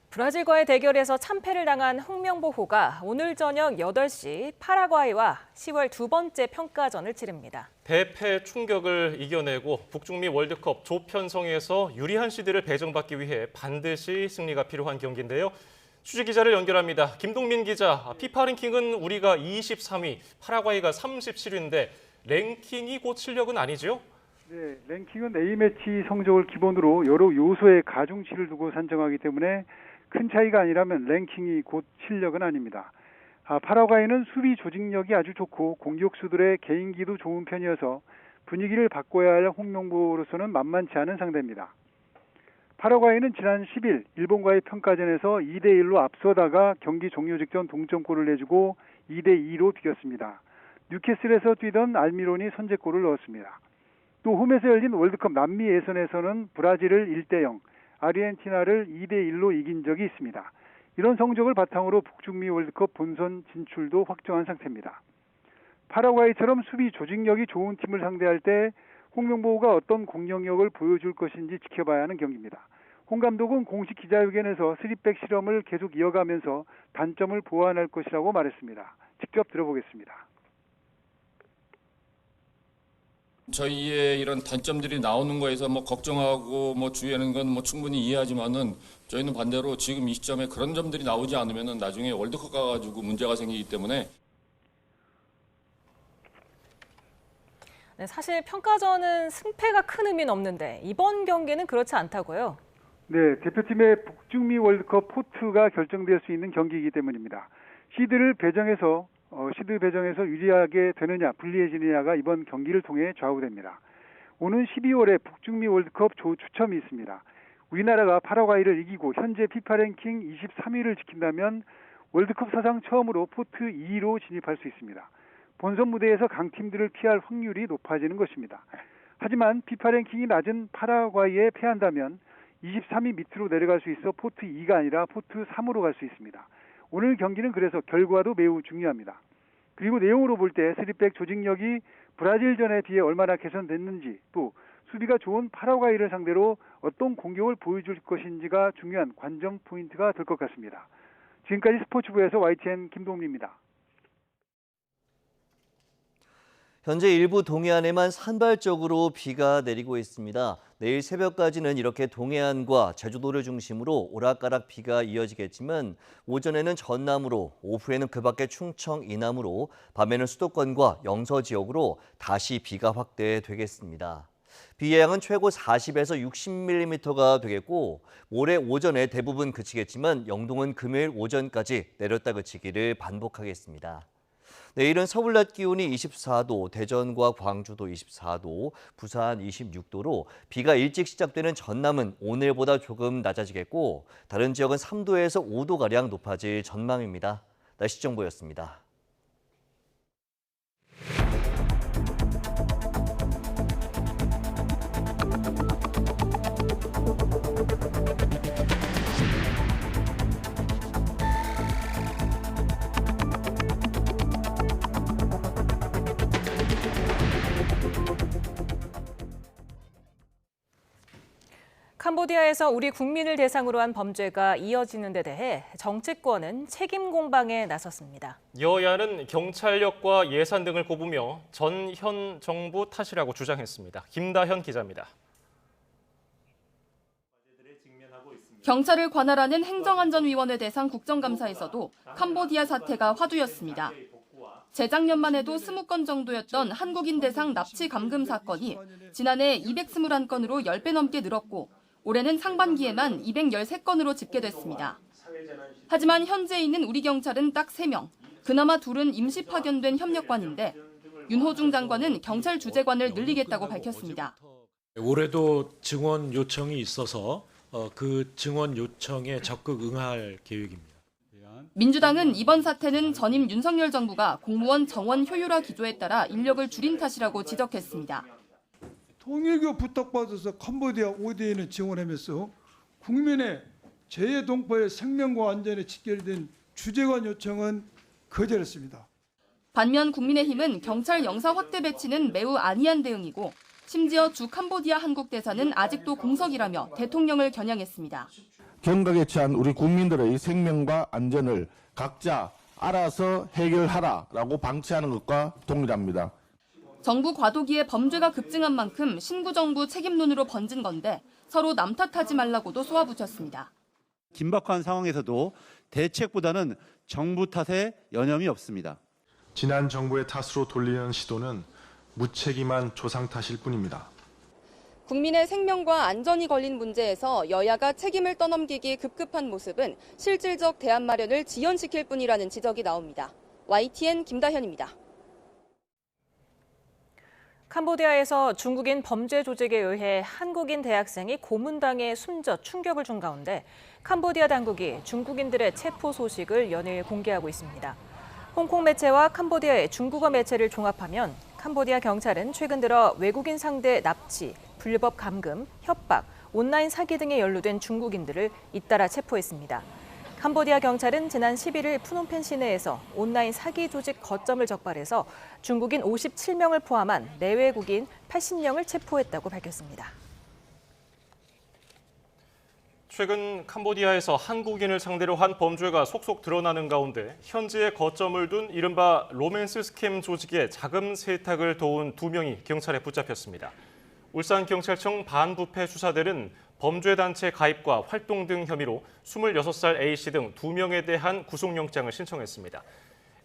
브라질과의 대결에서 참패를 당한 홍명보호가 오늘 저녁 8시 파라과이와 10월 두 번째 평가전을 치릅니다. 대패 충격을 이겨내고 북중미 월드컵 조편성에서 유리한 시드를 배정받기 위해 반드시 승리가 필요한 경기인데요. 취재기자를 연결합니다. 김동민 기자, 피파 랭킹은 우리가 23위, 파라과이가 37위인데 랭킹이 곧 실력은 아니죠? 네, 랭킹은 A매치 성적을 기본으로 여러 요소의 가중치를 두고 산정하기 때문에 큰 차이가 아니라면 랭킹이 곧 실력은 아닙니다. 파라과이는 수비 조직력이 아주 좋고 공격수들의 개인기도 좋은 편이어서 분위기를 바꿔야 할 홍명보로서는 만만치 않은 상대입니다. 파라과이는 지난 10일 일본과의 평가전에서 2대1로 앞서다가 경기 종료 직전 동점골을 내주고 2대2로 비겼습니다. 뉴캐슬에서 뛰던 알미론이 선제골을 넣었습니다. 또 홈에서 열린 월드컵 남미 예선에서는 브라질을 1대0, 아르헨티나를 2대1로 이긴 적이 있습니다. 이런 성적을 바탕으로 북중미 월드컵 본선 진출도 확정한 상태입니다. 파라과이처럼 수비 조직력이 좋은 팀을 상대할 때 홍명보가 어떤 공격력을 보여줄 것인지 지켜봐야 하는 경기입니다. 홍 감독은 공식 기자회견에서 3백 실험을 계속 이어가면서 단점을 보완할 것이라고 말했습니다. 직접 들어보겠습니다. 저희의 이런 단점들이 나오는 거에서 뭐 걱정하고 뭐 주의하는 건 뭐 충분히 이해하지만은 저희는 반대로 지금 이 시점에 그런 점들이 나오지 않으면은 나중에 월드컵 가가지고 문제가 생기기 때문에. 네, 사실 평가전은 승패가 큰 의미는 없는데 이번 경기는 그렇지 않다고요? 네, 대표팀의 북중미 월드컵 포트가 결정될 수 있는 경기이기 때문입니다. 시드 배정에서 유리하게 되느냐 불리해지느냐가 이번 경기를 통해 좌우됩니다. 오는 12월에 북중미 월드컵 조 추첨이 있습니다. 우리나라가 파라과이를 이기고 현재 피파 랭킹 23위를 지킨다면 월드컵 사상 처음으로 포트 2위로 진입할 수 있습니다. 본선 무대에서 강팀들을 피할 확률이 높아지는 것입니다. 하지만 피파 랭킹이 낮은 파라과이에 패한다면 23위 밑으로 내려갈 수 있어 포트 2가 아니라 포트 3으로 갈 수 있습니다. 오늘 경기는 그래서 결과도 매우 중요합니다. 그리고 내용으로 볼 때 3백 조직력이 브라질전에 비해 얼마나 개선됐는지, 또 수비가 좋은 파라과이를 상대로 어떤 공격을 보여줄 것인지가 중요한 관전 포인트가 될 것 같습니다. 지금까지 스포츠부에서 YTN 김동민입니다. 현재 일부 동해안에만 산발적으로 비가 내리고 있습니다. 내일 새벽까지는 이렇게 동해안과 제주도를 중심으로 오락가락 비가 이어지겠지만 오전에는 전남으로, 오후에는 그 밖에 충청, 이남으로, 밤에는 수도권과 영서 지역으로 다시 비가 확대되겠습니다. 비의 양은 최고 40에서 60mm가 되겠고 모레 오전에 대부분 그치겠지만 영동은 금요일 오전까지 내렸다 그치기를 반복하겠습니다. 내일은 서울 낮 기온이 24도, 대전과 광주도 24도, 부산 26도로 비가 일찍 시작되는 전남은 오늘보다 조금 낮아지겠고 다른 지역은 3도에서 5도가량 높아질 전망입니다. 날씨 정보였습니다. 캄보디아에서 우리 국민을 대상으로 한 범죄가 이어지는 데 대해 정치권은 책임 공방에 나섰습니다. 여야는 경찰력과 예산 등을 꼽으며 전 현 정부 탓이라고 주장했습니다. 김다현 기자입니다. 경찰을 관할하는 행정안전위원회 대상 국정감사에서도 캄보디아 사태가 화두였습니다. 재작년만 해도 20건 정도였던 한국인 대상 납치 감금 사건이 지난해 221건으로 10배 넘게 늘었고 올해는 상반기에만 213건으로 집계됐습니다. 하지만 현재 있는 우리 경찰은 딱 3명, 그나마 둘은 임시 파견된 협력관인데 윤호중 장관은 경찰 주재관을 늘리겠다고 밝혔습니다. 올해도 증원 요청이 있어서 그 증원 요청에 적극 응할 계획입니다. 민주당은 이번 사태는 전임 윤석열 정부가 공무원 정원 효율화 기조에 따라 인력을 줄인 탓이라고 지적했습니다. 통일교 부탁받아서 캄보디아 ODA는 지원하면서 국민의 재해동포의 생명과 안전에 직결된 주재관 요청은 거절했습니다. 반면 국민의힘은 경찰 영사 확대 배치는 매우 안이한 대응이고 심지어 주 캄보디아 한국 대사는 아직도 공석이라며 대통령을 겨냥했습니다. 경각에 처한 우리 국민들의 생명과 안전을 각자 알아서 해결하라라고 방치하는 것과 동일합니다. 정부 과도기에 범죄가 급증한 만큼 신구 정부 책임론으로 번진 건데 서로 남 탓하지 말라고도 쏘아붙였습니다. 긴박한 상황에서도 대책보다는 정부 탓에 여념이 없습니다. 지난 정부의 탓으로 돌리는 시도는 무책임한 조상 탓일 뿐입니다. 국민의 생명과 안전이 걸린 문제에서 여야가 책임을 떠넘기기 급급한 모습은 실질적 대안 마련을 지연시킬 뿐이라는 지적이 나옵니다. YTN 김다현입니다. 캄보디아에서 중국인 범죄 조직에 의해 한국인 대학생이 고문당해 숨져 충격을 준 가운데 캄보디아 당국이 중국인들의 체포 소식을 연일 공개하고 있습니다. 홍콩 매체와 캄보디아의 중국어 매체를 종합하면 캄보디아 경찰은 최근 들어 외국인 상대 납치, 불법 감금, 협박, 온라인 사기 등에 연루된 중국인들을 잇따라 체포했습니다. 캄보디아 경찰은 지난 11일 푸놈펜 시내에서 온라인 사기 조직 거점을 적발해서 중국인 57명을 포함한 내외국인 80명을 체포했다고 밝혔습니다. 최근 캄보디아에서 한국인을 상대로 한 범죄가 속속 드러나는 가운데 현지에 거점을 둔 이른바 로맨스 스캠 조직의 자금 세탁을 도운 2명이 경찰에 붙잡혔습니다. 울산경찰청 반부패 수사대는 범죄단체 가입과 활동 등 혐의로 26살 A씨 등 2명에 대한 구속영장을 신청했습니다.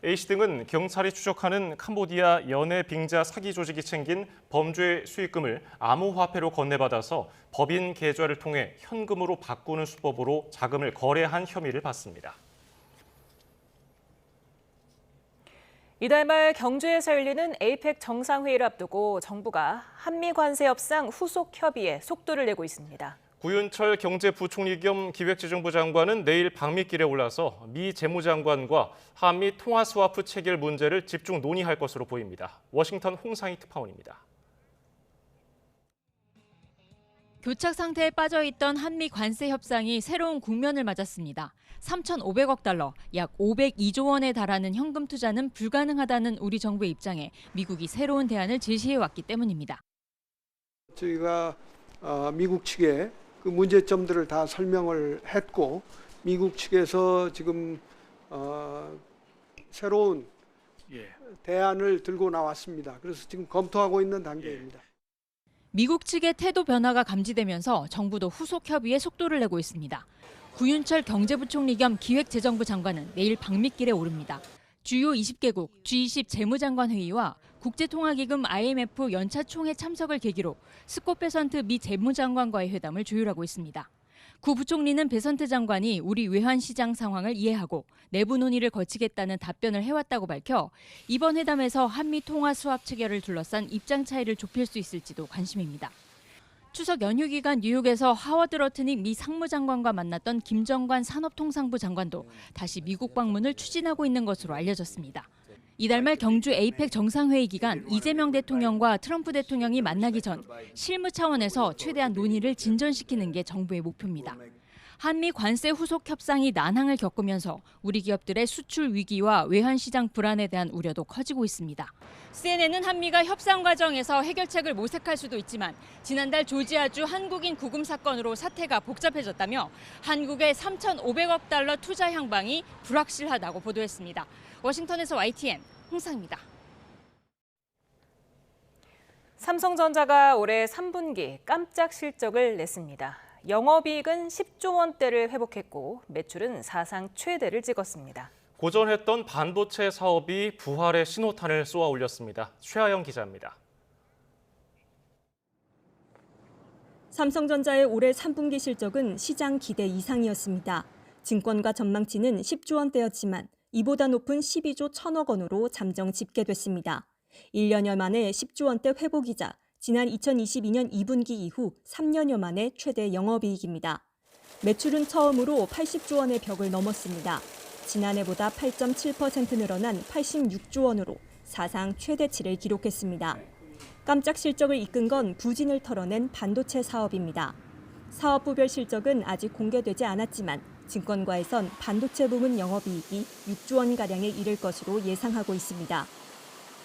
A씨 등은 경찰이 추적하는 캄보디아 연애 빙자 사기 조직이 챙긴 범죄 수익금을 암호화폐로 건네받아서 법인 계좌를 통해 현금으로 바꾸는 수법으로 자금을 거래한 혐의를 받습니다. 이달 말 경주에서 열리는 에이펙 정상회의를 앞두고 정부가 한미 관세 협상 후속 협의에 속도를 내고 있습니다. 구윤철 경제부총리 겸 기획재정부 장관은 내일 방미길에 올라서 미 재무장관과 한미 통화 스와프 체결 문제를 집중 논의할 것으로 보입니다. 워싱턴 홍상희 특파원입니다. 교착 상태에 빠져있던 한미 관세 협상이 새로운 국면을 맞았습니다. 3,500억 달러, 약 502조 원에 달하는 현금 투자는 불가능하다는 우리 정부의 입장에 미국이 새로운 대안을 제시해왔기 때문입니다. 저희가 미국 측에 그 문제점들을 다 설명을 했고 미국 측에서 지금 새로운 대안을 들고 나왔습니다. 그래서 지금 검토하고 있는 단계입니다. 미국 측의 태도 변화가 감지되면서 정부도 후속 협의에 속도를 내고 있습니다. 구윤철 경제부총리 겸 기획재정부 장관은 내일 방미길에 오릅니다. 주요 20개국 G20 재무장관 회의와 국제통화기금 IMF 연차 총회 참석을 계기로 스콧 베선트 미 재무장관과의 회담을 조율하고 있습니다. 구 부총리는 베선트 장관이 우리 외환시장 상황을 이해하고 내부 논의를 거치겠다는 답변을 해왔다고 밝혀 이번 회담에서 한미 통화 수합 체결을 둘러싼 입장 차이를 좁힐 수 있을지도 관심입니다. 추석 연휴 기간 뉴욕에서 하워드 러트닉 미 상무장관과 만났던 김정관 산업통상부 장관도 다시 미국 방문을 추진하고 있는 것으로 알려졌습니다. 이달 말 경주 에이펙 정상회의 기간 이재명 대통령과 트럼프 대통령이 만나기 전 실무 차원에서 최대한 논의를 진전시키는 게 정부의 목표입니다. 한미 관세 후속 협상이 난항을 겪으면서 우리 기업들의 수출 위기와 외환시장 불안에 대한 우려도 커지고 있습니다. CNN은 한미가 협상 과정에서 해결책을 모색할 수도 있지만 지난달 조지아주 한국인 구금 사건으로 사태가 복잡해졌다며 한국의 3,500억 달러 투자 향방이 불확실하다고 보도했습니다. 워싱턴에서 YTN 홍상입니다. 삼성전자가 올해 3분기 깜짝 실적을 냈습니다. 영업이익은 10조 원대를 회복했고 매출은 사상 최대를 찍었습니다. 고전했던 반도체 사업이 부활의 신호탄을 쏘아 올렸습니다. 최하영 기자입니다. 삼성전자의 올해 3분기 실적은 시장 기대 이상이었습니다. 증권가 전망치는 10조 원대였지만 이보다 높은 12조 1천억 원으로 잠정 집계됐습니다. 1년여 만에 10조 원대 회복이자 지난 2022년 2분기 이후 3년여 만에 최대 영업이익입니다. 매출은 처음으로 80조 원의 벽을 넘었습니다. 지난해보다 8.7% 늘어난 86조 원으로 사상 최대치를 기록했습니다. 깜짝 실적을 이끈 건 부진을 털어낸 반도체 사업입니다. 사업부별 실적은 아직 공개되지 않았지만 증권가에선 반도체 부문 영업이익이 6조 원가량에 이를 것으로 예상하고 있습니다.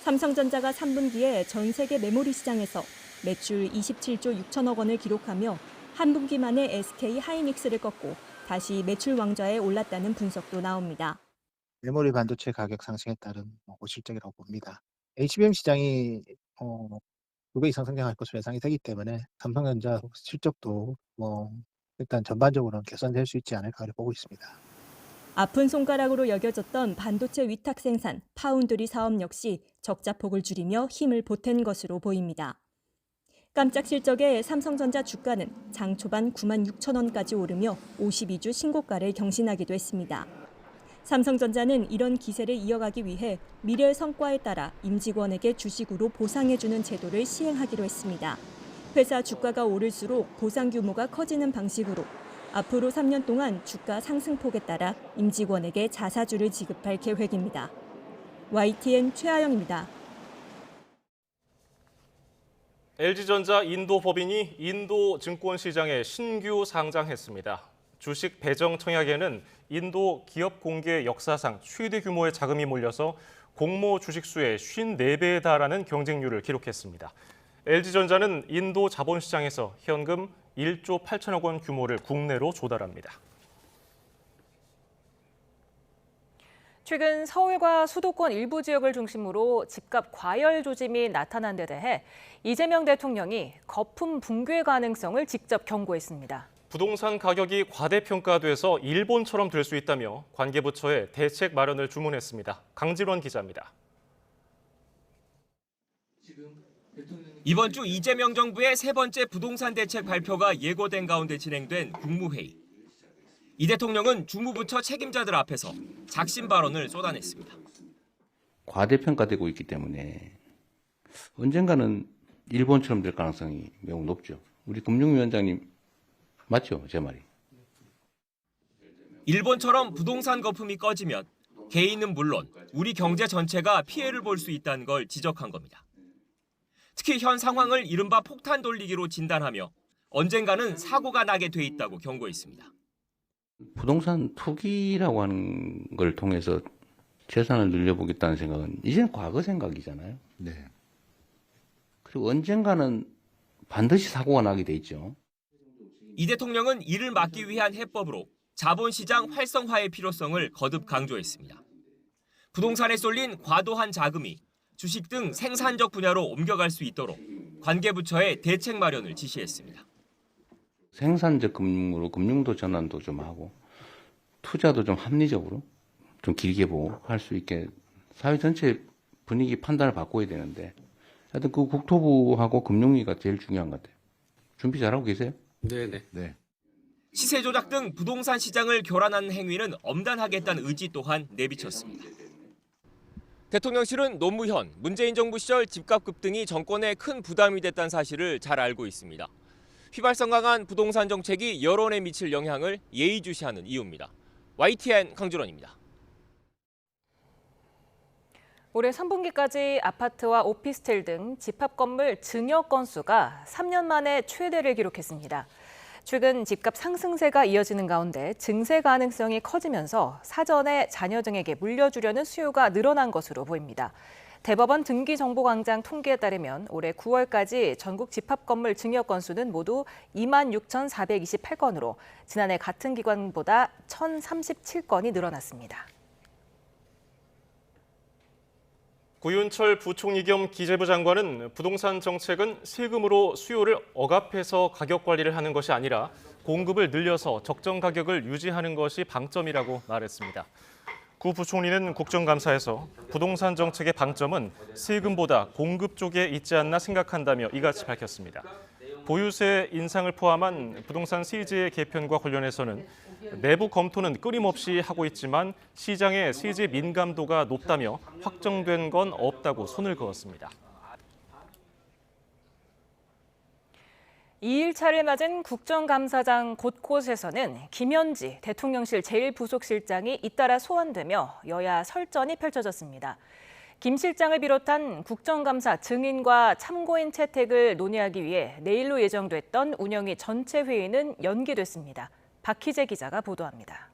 삼성전자가 3분기에 전 세계 메모리 시장에서 매출 27조 6천억 원을 기록하며 한 분기 만에 SK 하이닉스를 꺾고 다시 매출 왕좌에 올랐다는 분석도 나옵니다. 메모리 반도체 가격 상승에 따른 고실적이라고 봅니다. HBM 시장이 2배 이상 성장할 것으로 예상이 되기 때문에 삼성전자 실적도 일단 전반적으로는 개선될 수 있지 않을까 보고 있습니다. 아픈 손가락으로 여겨졌던 반도체 위탁 생산, 파운드리 사업 역시 적자폭을 줄이며 힘을 보탠 것으로 보입니다. 깜짝 실적에 삼성전자 주가는 장 초반 9만 6천 원까지 오르며 52주 신고가를 경신하기도 했습니다. 삼성전자는 이런 기세를 이어가기 위해 미래의 성과에 따라 임직원에게 주식으로 보상해주는 제도를 시행하기로 했습니다. 회사 주가가 오를수록 보상 규모가 커지는 방식으로 앞으로 3년 동안 주가 상승폭에 따라 임직원에게 자사주를 지급할 계획입니다. YTN 최하영입니다. LG전자 인도 법인이 인도 증권시장에 신규 상장했습니다. 주식 배정 청약에는 인도 기업 공개 역사상 최대 규모의 자금이 몰려서 공모 주식수의 54배에 달하는 경쟁률을 기록했습니다. LG전자는 인도 자본시장에서 현금 1조 8천억 원 규모를 국내로 조달합니다. 최근 서울과 수도권 일부 지역을 중심으로 집값 과열 조짐이 나타난 데 대해 이재명 대통령이 거품 붕괴 가능성을 직접 경고했습니다. 부동산 가격이 과대평가돼서 일본처럼 될 수 있다며 관계부처에 대책 마련을 주문했습니다. 강진원 기자입니다. 이번 주 이재명 정부의 세 번째 부동산 대책 발표가 예고된 가운데 진행된 국무회의. 이 대통령은 주무부처 책임자들 앞에서 작심 발언을 쏟아냈습니다. 과대평가되고 있기 때문에 언젠가는 일본처럼 될 가능성이 매우 높죠. 우리 금융위원장님 맞죠? 제 말이. 일본처럼 부동산 거품이 꺼지면 개인은 물론 우리 경제 전체가 피해를 볼 수 있다는 걸 지적한 겁니다. 특히 현 상황을 이른바 폭탄 돌리기로 진단하며 언젠가는 사고가 나게 돼 있다고 경고했습니다. 부동산 투기라고 하는 걸 통해서 재산을 늘려보겠다는 생각은 이제는 과거 생각이잖아요. 네. 그리고 언젠가는 반드시 사고가 나게 돼 있죠. 이 대통령은 이를 막기 위한 해법으로 자본시장 활성화의 필요성을 거듭 강조했습니다. 부동산에 쏠린 과도한 자금이 주식 등 생산적 분야로 옮겨갈 수 있도록 관계부처에 대책 마련을 지시했습니다. 생산적 금융으로 금융도 전환도 좀 하고 투자도 좀 합리적으로 좀 길게 보고 할 수 있게 사회 전체 분위기 판단을 바꿔야 되는데 하여튼 그 국토부하고 금융위가 제일 중요한 것 같아요. 준비 잘하고 계세요? 네네. 시세 조작 등 부동산 시장을 교란하는 행위는 엄단하겠다는 의지 또한 내비쳤습니다. 대통령실은 노무현, 문재인 정부 시절 집값 급등이 정권에 큰 부담이 됐다는 사실을 잘 알고 있습니다. 휘발성강한 부동산 정책이 여론에 미칠 영향을 예의주시하는 이유입니다. YTN 강준원입니다. 올해 3분기까지 아파트와 오피스텔 등 집합 건물 증여 건수가 3년 만에 최대를 기록했습니다. 최근 집값 상승세가 이어지는 가운데 증세 가능성이 커지면서 사전에 자녀 등에게 물려주려는 수요가 늘어난 것으로 보입니다. 대법원 등기정보광장 통계에 따르면 올해 9월까지 전국 집합 건물 증여 건수는 모두 26,428건으로 지난해 같은 기간보다 1,037건이 늘어났습니다. 구윤철 부총리 겸 기재부 장관은 부동산 정책은 세금으로 수요를 억압해서 가격 관리를 하는 것이 아니라 공급을 늘려서 적정 가격을 유지하는 것이 방점이라고 말했습니다. 구 부총리는 국정감사에서 부동산 정책의 방점은 세금보다 공급 쪽에 있지 않나 생각한다며 이같이 밝혔습니다. 보유세 인상을 포함한 부동산 세제 개편과 관련해서는 내부 검토는 끊임없이 하고 있지만 시장의 세제 민감도가 높다며 확정된 건 없다고 손을 그었습니다. 2일차를 맞은 국정감사장 곳곳에서는 김현지 대통령실 제1부속실장이 잇따라 소환되며 여야 설전이 펼쳐졌습니다. 김 실장을 비롯한 국정감사 증인과 참고인 채택을 논의하기 위해 내일로 예정됐던 운영위 전체 회의는 연기됐습니다. 박희재 기자가 보도합니다.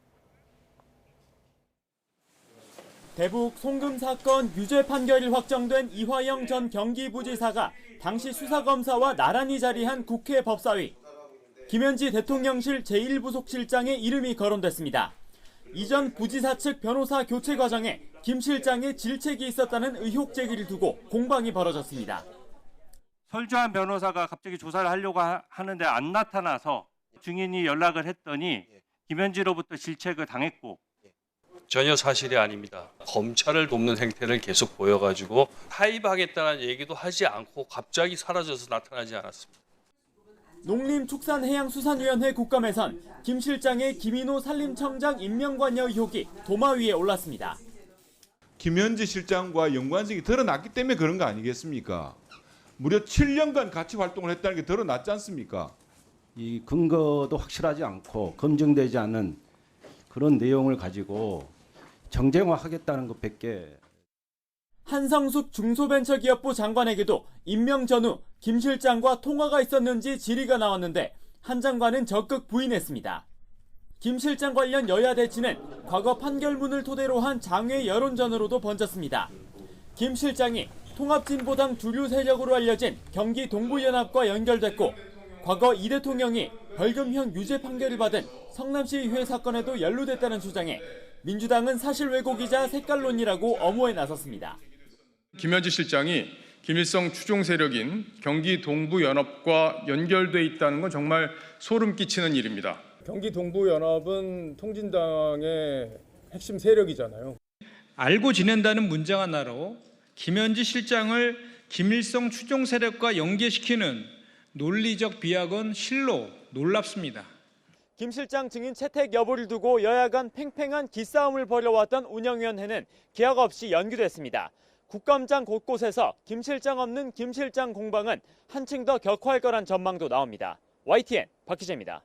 대북 송금 사건 유죄 판결이 확정된 이화영 전 경기부지사가 당시 수사검사와 나란히 자리한 국회 법사위. 김현지 대통령실 제1부속실장의 이름이 거론됐습니다. 이전 부지사 측 변호사 교체 과정에 김 실장의 질책이 있었다는 의혹 제기를 두고 공방이 벌어졌습니다. 설주한 변호사가 갑자기 조사를 하려고 하는데 안 나타나서 증인이 연락을 했더니 김현지로부터 질책을 당했고 전혀 사실이 아닙니다. 검찰을 돕는 행태를 계속 보여가지고 타입하겠다는 얘기도 하지 않고 갑자기 사라져서 나타나지 않았습니다. 농림축산해양수산위원회 국감에선 김 실장의 김인호 산림청장 임명관여 의혹이 도마 위에 올랐습니다. 김현지 실장과 연관성이 드러났기 때문에 그런 거 아니겠습니까? 무려 7년간 같이 활동을 했다는 게 드러났지 않습니까? 이 근거도 확실하지 않고 검증되지 않은 그런 내용을 가지고 정쟁화하겠다는 것밖에. 한성숙 중소벤처기업부 장관에게도 임명 전후 김 실장과 통화가 있었는지 질의가 나왔는데 한 장관은 적극 부인했습니다. 김 실장 관련 여야 대치는 과거 판결문을 토대로 한 장외 여론전으로도 번졌습니다. 김 실장이 통합진보당 주류 세력으로 알려진 경기 동부연합과 연결됐고 과거 이 대통령이 벌금형 유죄 판결을 받은 성남시의회 사건에도 연루됐다는 주장에 민주당은 사실 왜곡이자 색깔론이라고 엄호에 나섰습니다. 김현지 실장이 김일성 추종 세력인 경기 동부연합과 연결돼 있다는 건 정말 소름 끼치는 일입니다. 경기 동부연합은 통진당의 핵심 세력이잖아요. 알고 지낸다는 문장 하나로 김현지 실장을 김일성 추종 세력과 연계시키는 논리적 비약은 실로 놀랍습니다. 김 실장 증인 채택 여부를 두고 여야 간 팽팽한 기싸움을 벌여왔던 운영위원회는 기약 없이 연기됐습니다. 국감장 곳곳에서 김 실장 없는 김 실장 공방은 한층 더 격화할 거란 전망도 나옵니다. YTN 박희재입니다.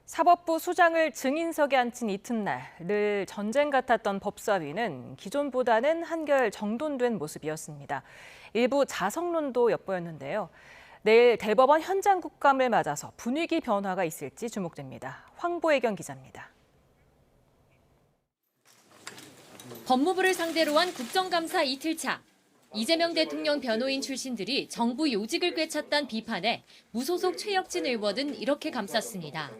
사법부 수장을 증인석에 앉힌 이튿날 늘 전쟁 같았던 법사위는 기존보다는 한결 정돈된 모습이었습니다. 일부 자성론도 엿보였는데요. 내일 대법원 현장 국감을 맞아서 분위기 변화가 있을지 주목됩니다. 황보혜경 기자입니다. 법무부를 상대로 한 국정감사 이틀차. 이재명 대통령 변호인 출신들이 정부 요직을 꿰찼다는 비판에 무소속 최혁진 의원은 이렇게 감쌌습니다.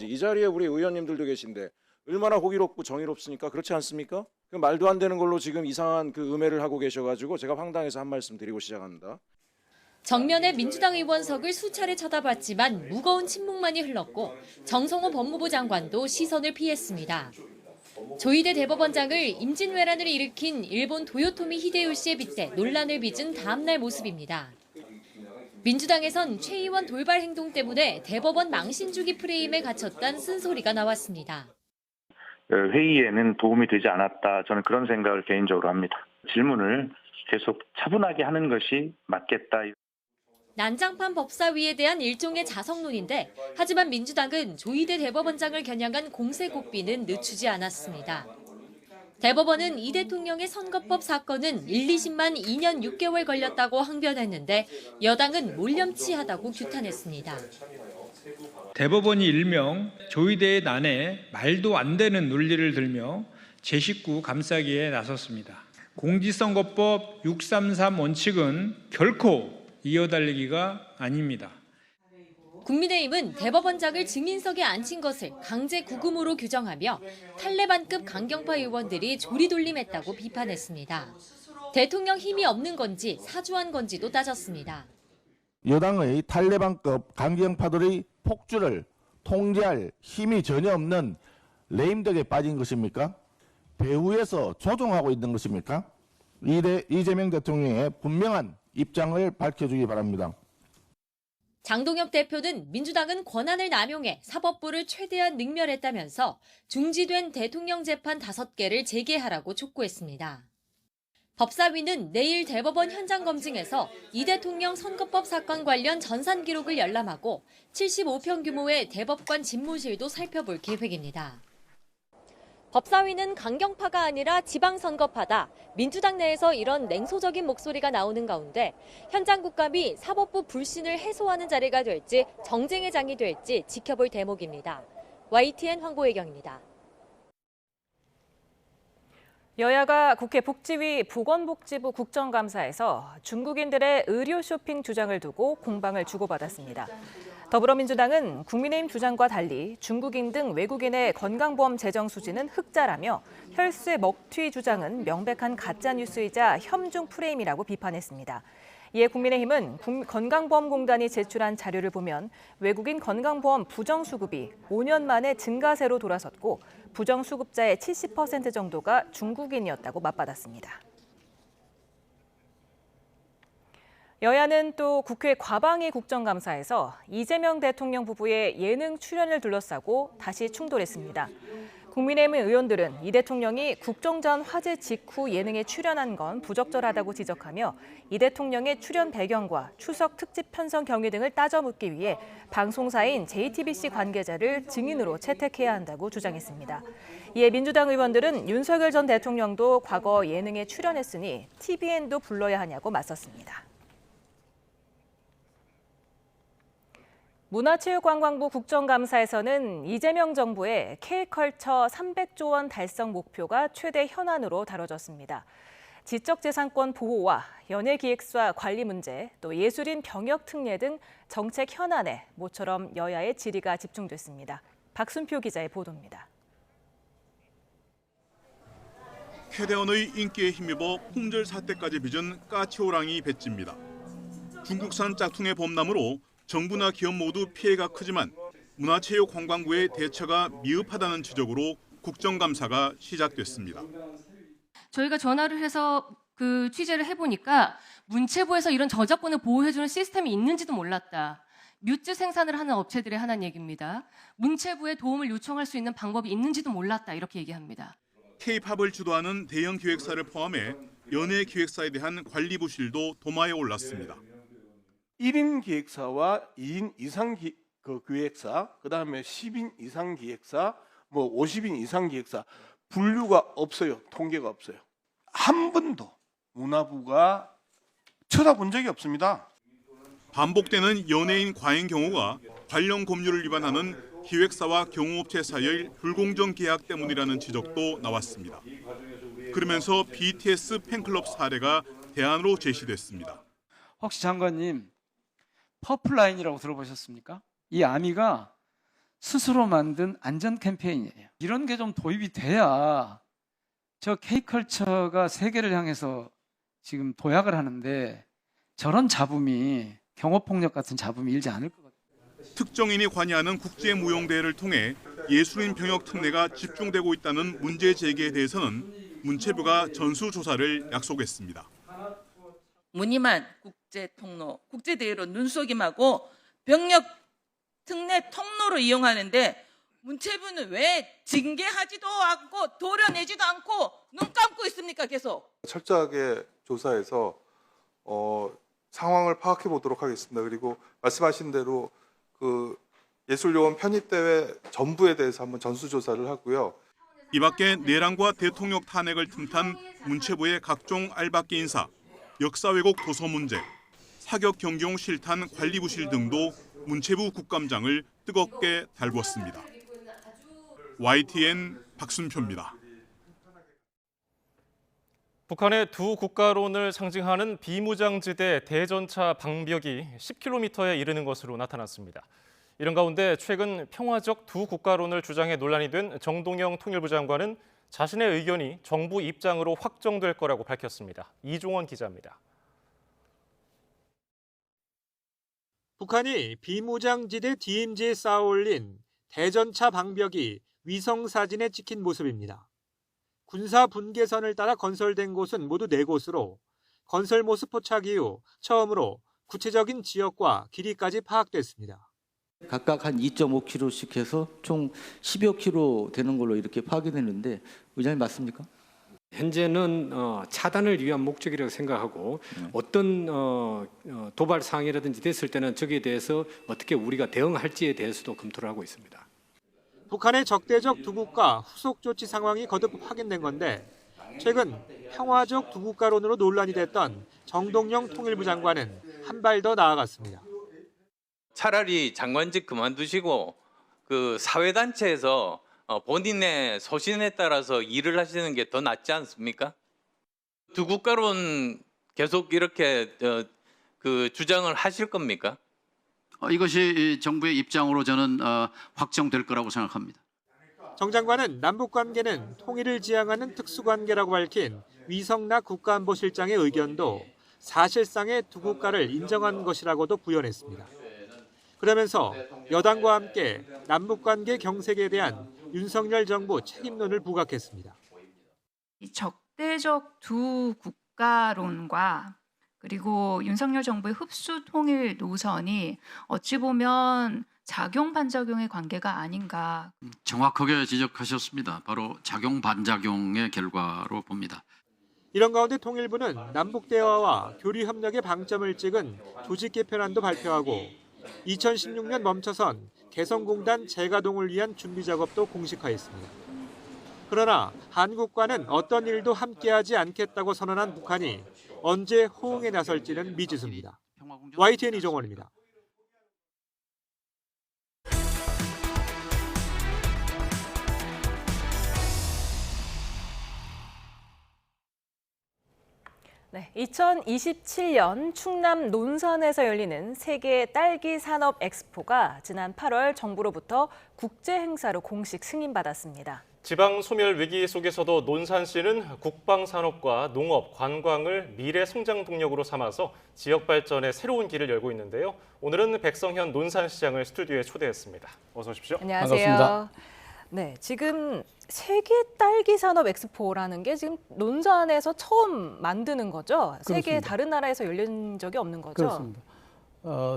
이 자리에 우리 의원님들도 계신데 얼마나 호기롭고 정의롭습니까? 그렇지 않습니까? 그 말도 안 되는 걸로 지금 이상한 그 음해를 하고 계셔가지고 제가 황당해서 한 말씀 드리고 시작합니다. 정면에 민주당 의원석을 수차례 쳐다봤지만 무거운 침묵만이 흘렀고 정성호 법무부 장관도 시선을 피했습니다. 조이대 대법원장을 임진왜란을 일으킨 일본 도요토미 히데요시에 빗대 논란을 빚은 다음날 모습입니다. 민주당에선 최 의원 돌발 행동 때문에 대법원 망신주기 프레임에 갇혔다는 쓴소리가 나왔습니다. 회의에는 도움이 되지 않았다. 저는 그런 생각을 개인적으로 합니다. 질문을 계속 차분하게 하는 것이 맞겠다. 난장판 법사위에 대한 일종의 자성론인데 하지만 민주당은 조이대 대법원장을 겨냥한 공세 고삐는 늦추지 않았습니다. 대법원은 이 대통령의 선거법 사건은 1~2심만 2년 6개월 걸렸다고 항변했는데 여당은 몰렴치하다고 규탄했습니다. 대법원이 일명 조이대의 난에 말도 안 되는 논리를 들며 제 식구 감싸기에 나섰습니다. 공직선거법 633 원칙은 결코 이어달리기가 아닙니다. 국민의힘은 대법원장을 증인석에 앉힌 것을 강제 구금으로 규정하며 탈레반급 강경파 의원들이 조리돌림했다고 비판했습니다. 대통령 힘이 없는 건지 사주한 건지도 따졌습니다. 여당의 탈레반급 강경파들의 폭주를 통제할 힘이 전혀 없는 레임덕에 빠진 것입니까? 배후에서 조종하고 있는 것입니까? 이재명 대통령의 분명한 입장을 밝혀주기 바랍니다. 장동혁 대표는 민주당은 권한을 남용해 사법부를 최대한 능멸했다면서 중지된 대통령 재판 5개를 재개하라고 촉구했습니다. 법사위는 내일 대법원 현장 검증에서 이 대통령 선거법 사건 관련 전산 기록을 열람하고 75평 규모의 대법관 집무실도 살펴볼 계획입니다. 법사위는 강경파가 아니라 지방선거파다. 민주당 내에서 이런 냉소적인 목소리가 나오는 가운데 현장 국감이 사법부 불신을 해소하는 자리가 될지 정쟁의 장이 될지 지켜볼 대목입니다. YTN 황보혜경입니다. 여야가 국회 복지위 보건복지부 국정감사에서 중국인들의 의료 쇼핑 주장을 두고 공방을 주고받았습니다. 더불어민주당은 국민의힘 주장과 달리 중국인 등 외국인의 건강보험 재정 수지는 흑자라며 혈세 먹튀 주장은 명백한 가짜뉴스이자 협중 프레임이라고 비판했습니다. 이에 국민의힘은 건강보험공단이 제출한 자료를 보면 외국인 건강보험 부정수급이 5년 만에 증가세로 돌아섰고 부정수급자의 70% 정도가 중국인이었다고 맞받았습니다. 여야는 또 국회 과방위 국정감사에서 이재명 대통령 부부의 예능 출연을 둘러싸고 다시 충돌했습니다. 국민의힘 의원들은 이 대통령이 국정전 화제 직후 예능에 출연한 건 부적절하다고 지적하며 이 대통령의 출연 배경과 추석 특집 편성 경위 등을 따져 묻기 위해 방송사인 JTBC 관계자를 증인으로 채택해야 한다고 주장했습니다. 이에 민주당 의원들은 윤석열 전 대통령도 과거 예능에 출연했으니 TVN도 불러야 하냐고 맞섰습니다. 문화체육관광부 국정감사에서는 이재명 정부의 K컬처 300조 원 달성 목표가 최대 현안으로 다뤄졌습니다. 지적재산권 보호와 연예기획사 관리 문제, 또 예술인 병역 특례 등 정책 현안에 모처럼 여야의 질의가 집중됐습니다. 박순표 기자의 보도입니다. 캐대언의 인기에 힘입어 품절 사태까지 빚은 까치호랑이 배지입니다. 중국산 짝퉁의 봄나무로 정부나 기업 모두 피해가 크지만 문화체육관광부의 대처가 미흡하다는 지적으로 국정감사가 시작됐습니다. 저희가 전화를 해서 취재를 해보니까 문체부에서 이런 저작권을 보호해주는 시스템이 있는지도 몰랐다. 뮤즈 생산을 하는 업체들의 하나는 얘기입니다. 문체부에 도움을 요청할 수 있는 방법이 있는지도 몰랐다 이렇게 얘기합니다. K-팝을 주도하는 대형 기획사를 포함해 연예 기획사에 대한 관리 부실도 도마에 올랐습니다. 1인 기획사와 2인 이상 기획사, 그다음에 10인 이상 기획사, 50인 이상 기획사 분류가 없어요. 통계가 없어요. 한 번도 문화부가 쳐다본 적이 없습니다. 반복되는 연예인 과잉 경우가 관련 법률을 위반하는 기획사와 경호업체 사이의 불공정 계약 때문이라는 지적도 나왔습니다. 그러면서 BTS 팬클럽 사례가 대안으로 제시됐습니다. 혹시 장관님 퍼플라인이라고 들어보셨습니까? 이 아미가 스스로 만든 안전 캠페인이에요. 이런 게 좀 도입이 돼야 저 K컬처가 세계를 향해서 지금 도약을 하는데 저런 잡음이 경호폭력 같은 잡음이 일지 않을 것 같아요. 특정인이 관여하는 국제무용대회를 통해 예술인 병역 특례가 집중되고 있다는 문제 제기에 대해서는 문체부가 전수조사를 약속했습니다. 무늬만 국제 통로, 국제 대회로 눈속임하고 병력 특례 통로로 이용하는데 문체부는 왜 징계하지도 않고 도려내지도 않고 눈 감고 있습니까? 계속. 철저하게 조사해서 상황을 파악해 보도록 하겠습니다. 그리고 말씀하신 대로 그 예술요원 편입대회 전부에 대해서 한번 전수조사를 하고요. 이 밖에 내란과 대통령 탄핵을 틈탄 문체부의 각종 알박기 인사, 역사 왜곡 도서 문제, 사격 경경 실탄 관리 부실 등도 문체부 국감장을 뜨겁게 달궜습니다. YTN 박순표입니다. 북한의 두 국가론을 상징하는 비무장지대 대전차 방벽이 10km에 이르는 것으로 나타났습니다. 이런 가운데 최근 평화적 두 국가론을 주장해 논란이 된 정동영 통일부 장관은 자신의 의견이 정부 입장으로 확정될 거라고 밝혔습니다. 이종원 기자입니다. 북한이 비무장지대 DMZ에 쌓아올린 대전차 방벽이 위성사진에 찍힌 모습입니다. 군사 분계선을 따라 건설된 곳은 모두 4곳으로 건설 모습 포착 이후 처음으로 구체적인 지역과 길이까지 파악됐습니다. 각각 한 2.5km씩 해서 총 10여 킬로 되는 걸로 이렇게 파악되는데 의장님 맞습니까? 현재는 차단을 위한 목적이라고 생각하고 어떤 도발 사항이라든지 됐을 때는 저기에 대해서 어떻게 우리가 대응할지에 대해서도 검토를 하고 있습니다. 북한의 적대적 두 국가 후속 조치 상황이 거듭 확인된 건데 최근 평화적 두 국가론으로 논란이 됐던 정동영 통일부 장관은 한 발 더 나아갔습니다. 차라리 장관직 그만두시고 그 사회단체에서 본인의 소신에 따라서 일을 하시는 게 더 낫지 않습니까? 두 국가론 계속 이렇게 그 주장을 하실 겁니까? 이것이 정부의 입장으로 저는 확정될 거라고 생각합니다. 정 장관은 남북관계는 통일을 지향하는 특수관계라고 밝힌 위성락 국가안보실장의 의견도 사실상의 두 국가를 인정한 것이라고도 부연했습니다. 그러면서 여당과 함께 남북관계 경색에 대한 윤석열 정부 책임론을 부각했습니다. 적대적 두 국가론과 그리고 윤석열 정부의 흡수 통일 노선이 어찌 보면 작용 반작용의 관계가 아닌가. 정확하게 지적하셨습니다. 바로 작용 반작용의 결과로 봅니다. 이런 가운데 통일부는 남북 대화와 교류 협력의 방점을 찍은 조직 개편안도 발표하고 2016년 멈춰선 개성공단 재가동을 위한 준비 작업도 공식화했습니다. 그러나 한국과는 어떤 일도 함께하지 않겠다고 선언한 북한이 언제 호응에 나설지는 미지수입니다. YTN 이종원입니다. 네, 2027년 충남 논산에서 열리는 세계 딸기 산업 엑스포가 지난 8월 정부로부터 국제 행사로 공식 승인받았습니다. 지방 소멸 위기 속에서도 논산시는 국방 산업과 농업, 관광을 미래 성장 동력으로 삼아서 지역 발전의 새로운 길을 열고 있는데요. 오늘은 백성현 논산시장을 스튜디오에 초대했습니다. 어서 오십시오. 안녕하세요. 반갑습니다. 네, 지금 세계 딸기 산업 엑스포라는 게 지금 논산에서 처음 만드는 거죠? 그렇습니다. 세계 다른 나라에서 열린 적이 없는 거죠? 그렇습니다.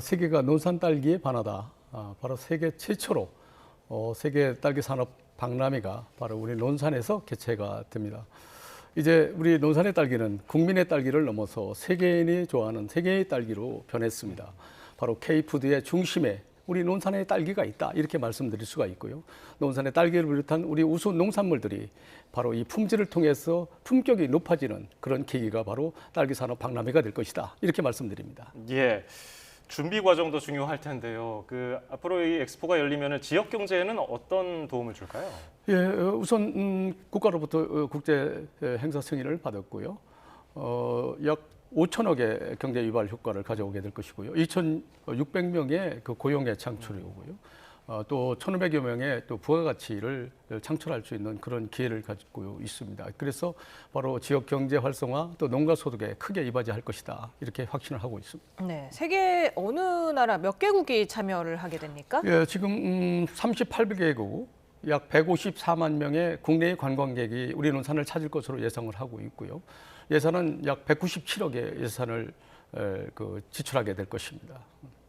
세계가 논산 딸기의 반하다. 바로 세계 최초로 세계 딸기 산업 박람회가 바로 우리 논산에서 개최가 됩니다. 이제 우리 논산의 딸기는 국민의 딸기를 넘어서 세계인이 좋아하는 세계의 딸기로 변했습니다. 바로 K푸드의 중심에 우리 논산에 딸기가 있다 이렇게 말씀드릴 수가 있고요. 논산의 딸기를 비롯한 우리 우수 농산물들이 바로 이 품질을 통해서 품격이 높아지는 그런 계기가 바로 딸기 산업 박람회가 될 것이다 이렇게 말씀드립니다. 예, 준비 과정도 중요할 텐데요. 앞으로 이 엑스포가 열리면 지역 경제에는 어떤 도움을 줄까요? 예, 우선 국가로부터 국제 행사 승인을 받았고요. 약 5천억의 경제 유발 효과를 가져오게 될 것이고요. 2,600명의 그 고용의 창출이 오고요. 또 1,500여 명의 또 부가가치를 창출할 수 있는 그런 기회를 가지고 있습니다. 그래서 바로 지역 경제 활성화 또 농가 소득에 크게 이바지할 것이다. 이렇게 확신을 하고 있습니다. 네, 세계 어느 나라 몇 개국이 참여를 하게 됩니까? 예, 지금 38개국 약 154만 명의 국내 관광객이 우리 논산을 찾을 것으로 예상을 하고 있고요. 예산은 약 197억의 예산을 지출하게 될 것입니다.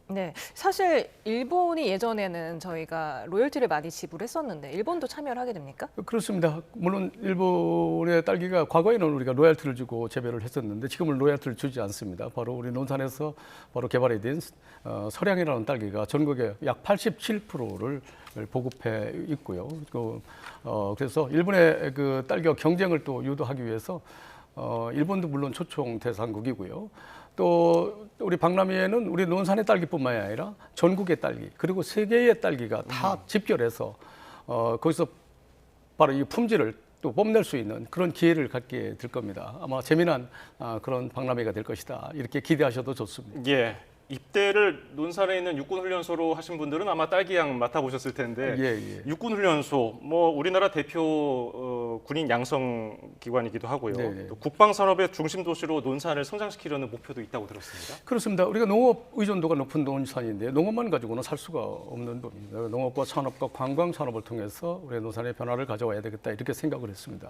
네, 사실 일본이 예전에는 저희가 로열티를 많이 지불했었는데 일본도 참여를 하게 됩니까? 그렇습니다. 물론 일본의 딸기가 과거에는 우리가 로열티를 주고 재배를 했었는데 지금은 로열티를 주지 않습니다. 바로 우리 논산에서 바로 개발이 된 서량이라는 딸기가 전국의 약 87%를 보급해 있고요. 그래서 일본의 그 딸기와 경쟁을 또 유도하기 위해서 일본도 물론 초청 대상국이고요. 또 우리 박람회에는 우리 논산의 딸기뿐만이 아니라 전국의 딸기 그리고 세계의 딸기가 다 집결해서 거기서 바로 이 품질을 또 뽐낼 수 있는 그런 기회를 갖게 될 겁니다. 아마 재미난 그런 박람회가 될 것이다. 이렇게 기대하셔도 좋습니다. 예. 입대를 논산에 있는 육군훈련소로 하신 분들은 아마 딸기향 맡아보셨을 텐데 육군훈련소, 우리나라 대표 군인 양성기관이기도 하고요. 또 국방산업의 중심 도시로 논산을 성장시키려는 목표도 있다고 들었습니다. 그렇습니다. 우리가 농업 의존도가 높은 논산인데 농업만 가지고는 살 수가 없는 겁니다. 농업과 산업과 관광 산업을 통해서 우리 논산의 변화를 가져와야 되겠다 이렇게 생각을 했습니다.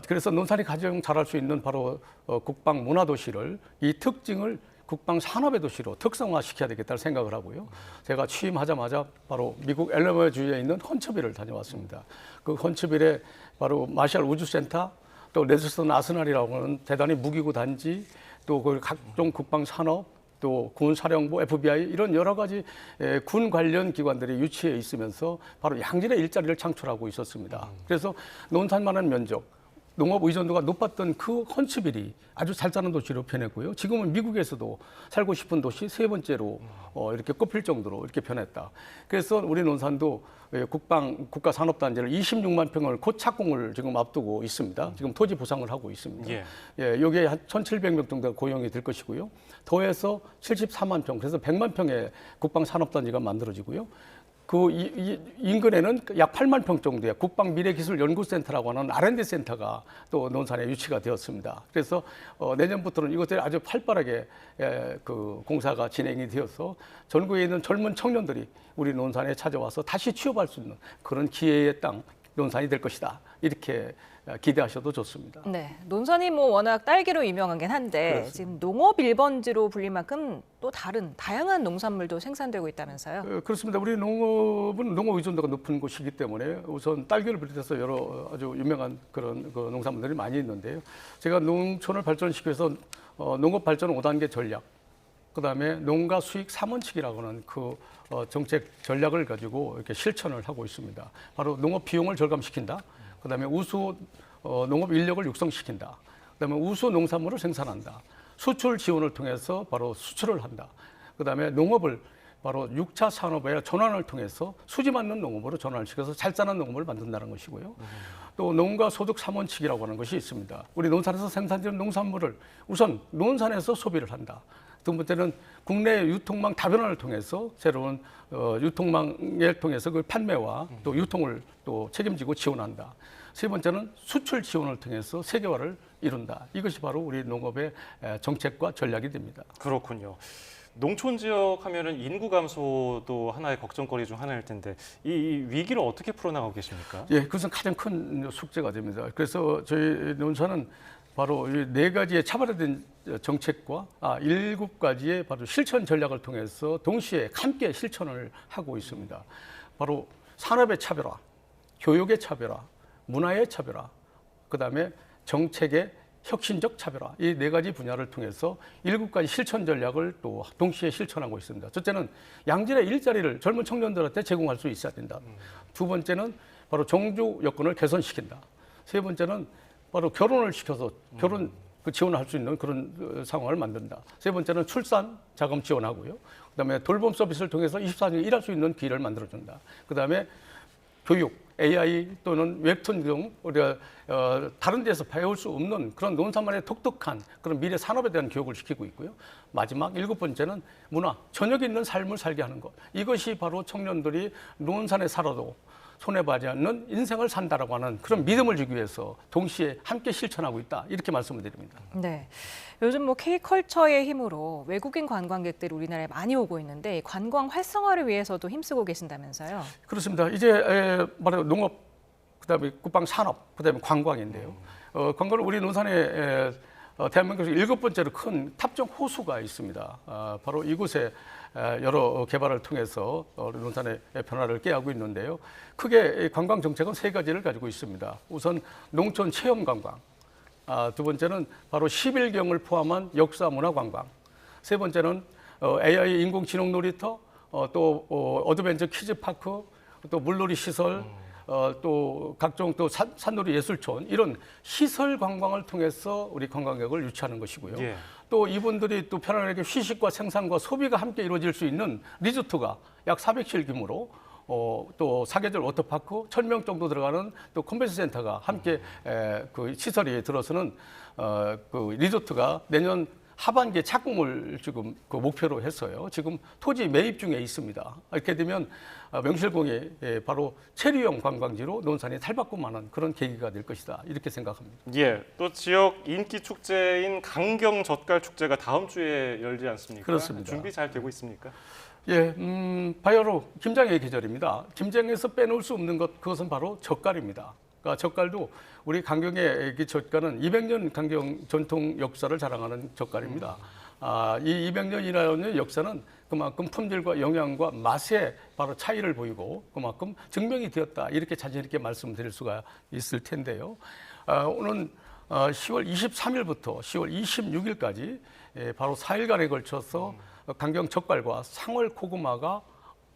그래서 논산이 가장 잘할 수 있는 바로 국방 문화 도시를 이 특징을 국방 산업의 도시로 특성화시켜야 되겠다는 생각을 하고요. 제가 취임하자마자 바로 미국 엘러머주에 있는 헌츠빌을 다녀왔습니다. 그 헌츠빌에 바로 마샬 우주센터, 또 레드스톤 아스날이라고 하는 대단히 무기고 단지, 또 그 각종 국방 산업, 또 군사령부, FBI 이런 여러 가지 군 관련 기관들이 유치해 있으면서 바로 양질의 일자리를 창출하고 있었습니다. 그래서 논산만한 면적, 농업 의존도가 높았던 그 헌츠빌이 아주 잘 사는 도시로 변했고요. 지금은 미국에서도 살고 싶은 도시 세 번째로 이렇게 꼽힐 정도로 이렇게 변했다. 그래서 우리 논산도 국가산업단지를 26만 평을 곧 착공을 지금 앞두고 있습니다. 지금 토지 보상을 하고 있습니다. 여기에 한 1,700명 정도가 고용이 될 것이고요. 더해서 74만 평, 그래서 100만 평의 국방산업단지가 만들어지고요. 그 인근에는 약 8만 평 정도의 국방미래기술연구센터라고 하는 R&D 센터가 또 논산에 유치가 되었습니다. 그래서 내년부터는 이것들이 아주 활발하게 그 공사가 진행이 되어서 전국에 있는 젊은 청년들이 우리 논산에 찾아와서 다시 취업할 수 있는 그런 기회의 땅 논산이 될 것이다. 이렇게 기대하셔도 좋습니다. 네, 논산이 워낙 딸기로 유명하긴 한데 그렇습니다. 지금 농업 1번지로 불릴 만큼 또 다양한 농산물도 생산되고 있다면서요? 그렇습니다. 우리 농업은 농업 의존도가 높은 곳이기 때문에 우선 딸기를 비롯해서 여러 아주 유명한 그런 농산물들이 많이 있는데요. 제가 농촌을 발전시키기 위해서 농업 발전 5단계 전략, 그다음에 농가 수익 3원칙이라고 하는 그 정책 전략을 가지고 이렇게 실천을 하고 있습니다. 바로 농업 비용을 절감시킨다. 그다음에 우수 농업 인력을 육성시킨다. 그다음에 우수 농산물을 생산한다. 수출 지원을 통해서 바로 수출을 한다. 그다음에 농업을 바로 6차 산업의 전환을 통해서 수지 맞는 농업으로 전환을 시켜서 잘 사는 농업을 만든다는 것이고요. 또 농가 소득 3원칙이라고 하는 것이 있습니다. 우리 논산에서 생산되는 농산물을 우선 논산에서 소비를 한다. 두 번째는 국내 유통망 다변화를 통해서 새로운 유통망을 통해서 그 판매와 또 유통을 또 책임지고 지원한다. 세 번째는 수출 지원을 통해서 세계화를 이룬다. 이것이 바로 우리 농업의 정책과 전략이 됩니다. 그렇군요. 농촌 지역 하면은 인구 감소도 하나의 걱정거리 중 하나일 텐데 이 위기를 어떻게 풀어나가고 계십니까? 예, 그것은 가장 큰 숙제가 됩니다. 그래서 저희 논산은 바로 이 4가지의 차별화된 정책과 7가지의 바로 실천 전략을 통해서 동시에 함께 실천을 하고 있습니다. 바로 산업의 차별화, 교육의 차별화, 문화의 차별화, 그다음에 정책의 혁신적 차별화, 이 4가지 분야를 통해서 7가지 실천 전략을 또 동시에 실천하고 있습니다. 첫째는 양질의 일자리를 젊은 청년들한테 제공할 수 있어야 된다. 두 번째는 바로 정주 여건을 개선시킨다. 세 번째는 바로 결혼을 시켜서 결혼 그 지원할 수 있는 그런 상황을 만든다. 세 번째는 출산 자금 지원하고요. 그다음에 돌봄 서비스를 통해서 24시간 일할 수 있는 기회를 만들어준다. 그다음에 교육, AI 또는 웹툰 등 우리가 다른 데서 배울 수 없는 그런 논산만의 독특한 그런 미래 산업에 대한 교육을 시키고 있고요. 마지막 7번째는 문화, 저녁 있는 삶을 살게 하는 것. 이것이 바로 청년들이 논산에 살아도 손해보지 않는 인생을 산다라고 하는 그런 믿음을 주기 위해서 동시에 함께 실천하고 있다. 이렇게 말씀을 드립니다. 네. 요즘 뭐 K컬처의 힘으로 외국인 관광객들이 우리나라에 많이 오고 있는데 관광 활성화를 위해서도 힘쓰고 계신다면서요? 그렇습니다. 이제 말하자면 농업, 그다음에 국방 산업, 그다음에 관광인데요. 관광은 우리 논산에 대한민국에서 7번째로 큰 탑정 호수가 있습니다. 바로 이곳에 여러 개발을 통해서 논산의 변화를 꾀하고 있는데요. 크게 관광 정책은 3가지를 가지고 있습니다. 우선 농촌 체험 관광, 두 번째는 바로 11경을 포함한 역사 문화 관광, 세 번째는 AI 인공지능 놀이터, 또 어드벤처 퀴즈파크, 또 물놀이 시설, 또 각종 또 산놀이 예술촌, 이런 시설 관광을 통해서 우리 관광객을 유치하는 것이고요. 예. 또 이분들이 또 편안하게 휴식과 생산과 소비가 함께 이루어질 수 있는 리조트가 약 400실 규모로 또 사계절 워터파크 1000명 정도 들어가는 또 컨벤션 센터가 함께 그 시설이 들어서는 그 리조트가 내년 하반기에 착공을 지금 그 목표로 했어요. 지금 토지 매입 중에 있습니다. 이렇게 되면 명실공히 바로 체류형 관광지로 논산이 탈바꿈하는 그런 계기가 될 것이다. 이렇게 생각합니다. 예, 또 지역 인기 축제인 강경 젓갈 축제가 다음 주에 열지 않습니까? 그렇습니다. 준비 잘 되고 있습니까? 예, 바야흐로 김장의 계절입니다. 김장에서 빼놓을 수 없는 것, 그것은 바로 젓갈입니다. 그러니까 젓갈도 우리 강경의 젓갈은 200년 강경 전통 역사를 자랑하는 젓갈입니다. 이 200년이라는 역사는 그만큼 품질과 영양과 맛에 바로 차이를 보이고 그만큼 증명이 되었다. 이렇게 자신 있게 말씀드릴 수가 있을 텐데요. 오늘 10월 23일부터 10월 26일까지 바로 4일간에 걸쳐서 강경 젓갈과 상월 고구마가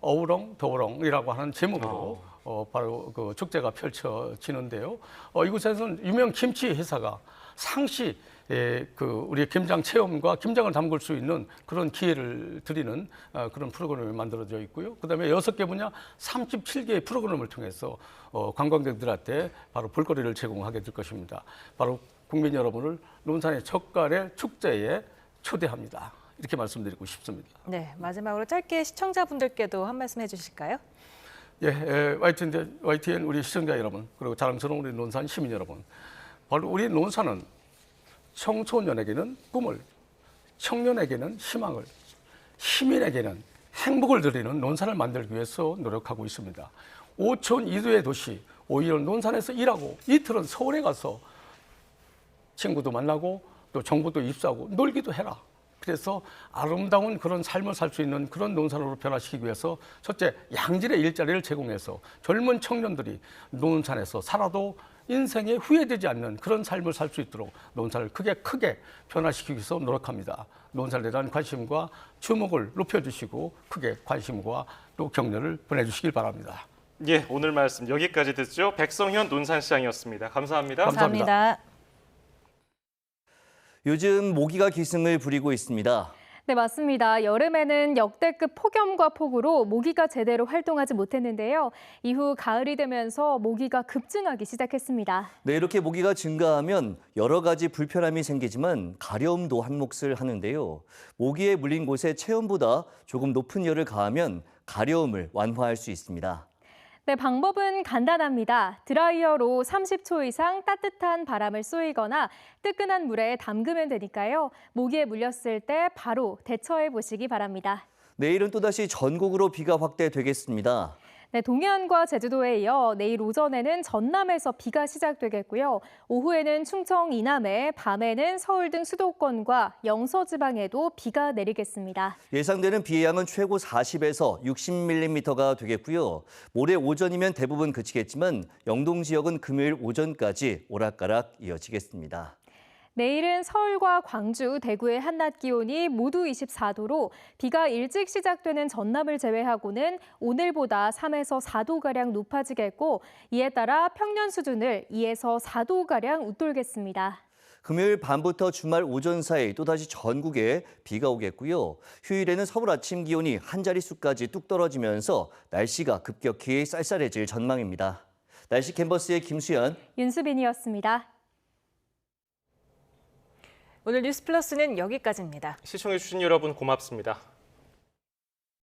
어우렁 더우렁이라고 하는 제목으로 바로 그 축제가 펼쳐지는데요. 이곳에서는 유명 김치 회사가 상시 그 우리 김장 체험과 김장을 담글 수 있는 그런 기회를 드리는 그런 프로그램이 만들어져 있고요. 그다음에 6개 분야 37개의 프로그램을 통해서 관광객들한테 바로 볼거리를 제공하게 될 것입니다. 바로 국민 여러분을 논산의 젓갈의 축제에 초대합니다. 이렇게 말씀드리고 싶습니다. 네, 마지막으로 짧게 시청자분들께도 한 말씀 해주실까요? 예, YTN 우리 시청자 여러분, 그리고 자랑스러운 우리 논산 시민 여러분, 바로 우리 논산은 청소년에게는 꿈을, 청년에게는 희망을, 시민에게는 행복을 드리는 논산을 만들기 위해서 노력하고 있습니다. 5천 이도의 도시, 오히려 논산에서 일하고 이틀은 서울에 가서 친구도 만나고 또 정보도 입수하고 놀기도 해라. 그래서 아름다운 그런 삶을 살 수 있는 그런 논산으로 변화시키기 위해서 첫째, 양질의 일자리를 제공해서 젊은 청년들이 논산에서 살아도 인생에 후회되지 않는 그런 삶을 살 수 있도록 논산을 크게 변화시키기 위해서 노력합니다. 논산에 대한 관심과 주목을 높여주시고 크게 관심과 또 격려를 보내주시길 바랍니다. 예, 오늘 말씀 여기까지 듣죠. 백성현 논산시장이었습니다. 감사합니다. 감사합니다. 요즘 모기가 기승을 부리고 있습니다. 네, 맞습니다. 여름에는 역대급 폭염과 폭우로 모기가 제대로 활동하지 못했는데요. 이후 가을이 되면서 모기가 급증하기 시작했습니다. 네, 이렇게 모기가 증가하면 여러 가지 불편함이 생기지만 가려움도 한 몫을 하는데요. 모기에 물린 곳에 체온보다 조금 높은 열을 가하면 가려움을 완화할 수 있습니다. 네, 방법은 간단합니다. 드라이어로 30초 이상 따뜻한 바람을 쏘이거나 뜨끈한 물에 담그면 되니까요. 모기에 물렸을 때 바로 대처해 보시기 바랍니다. 내일은 또다시 전국으로 비가 확대되겠습니다. 네, 동해안과 제주도에 이어 내일 오전에는 전남에서 비가 시작되겠고요. 오후에는 충청 이남에, 밤에는 서울 등 수도권과 영서지방에도 비가 내리겠습니다. 예상되는 비의 양은 최고 40에서 60mm가 되겠고요. 모레 오전이면 대부분 그치겠지만 영동 지역은 금요일 오전까지 오락가락 이어지겠습니다. 내일은 서울과 광주, 대구의 한낮 기온이 모두 24도로 비가 일찍 시작되는 전남을 제외하고는 오늘보다 3에서 4도가량 높아지겠고 이에 따라 평년 수준을 2에서 4도가량 웃돌겠습니다. 금요일 밤부터 주말 오전 사이 또다시 전국에 비가 오겠고요. 휴일에는 서울 아침 기온이 한 자릿수까지 뚝 떨어지면서 날씨가 급격히 쌀쌀해질 전망입니다. 날씨 캔버스의 김수연, 윤수빈이었습니다. 오늘 뉴스 플러스는 여기까지입니다. 시청해주신 여러분 고맙습니다.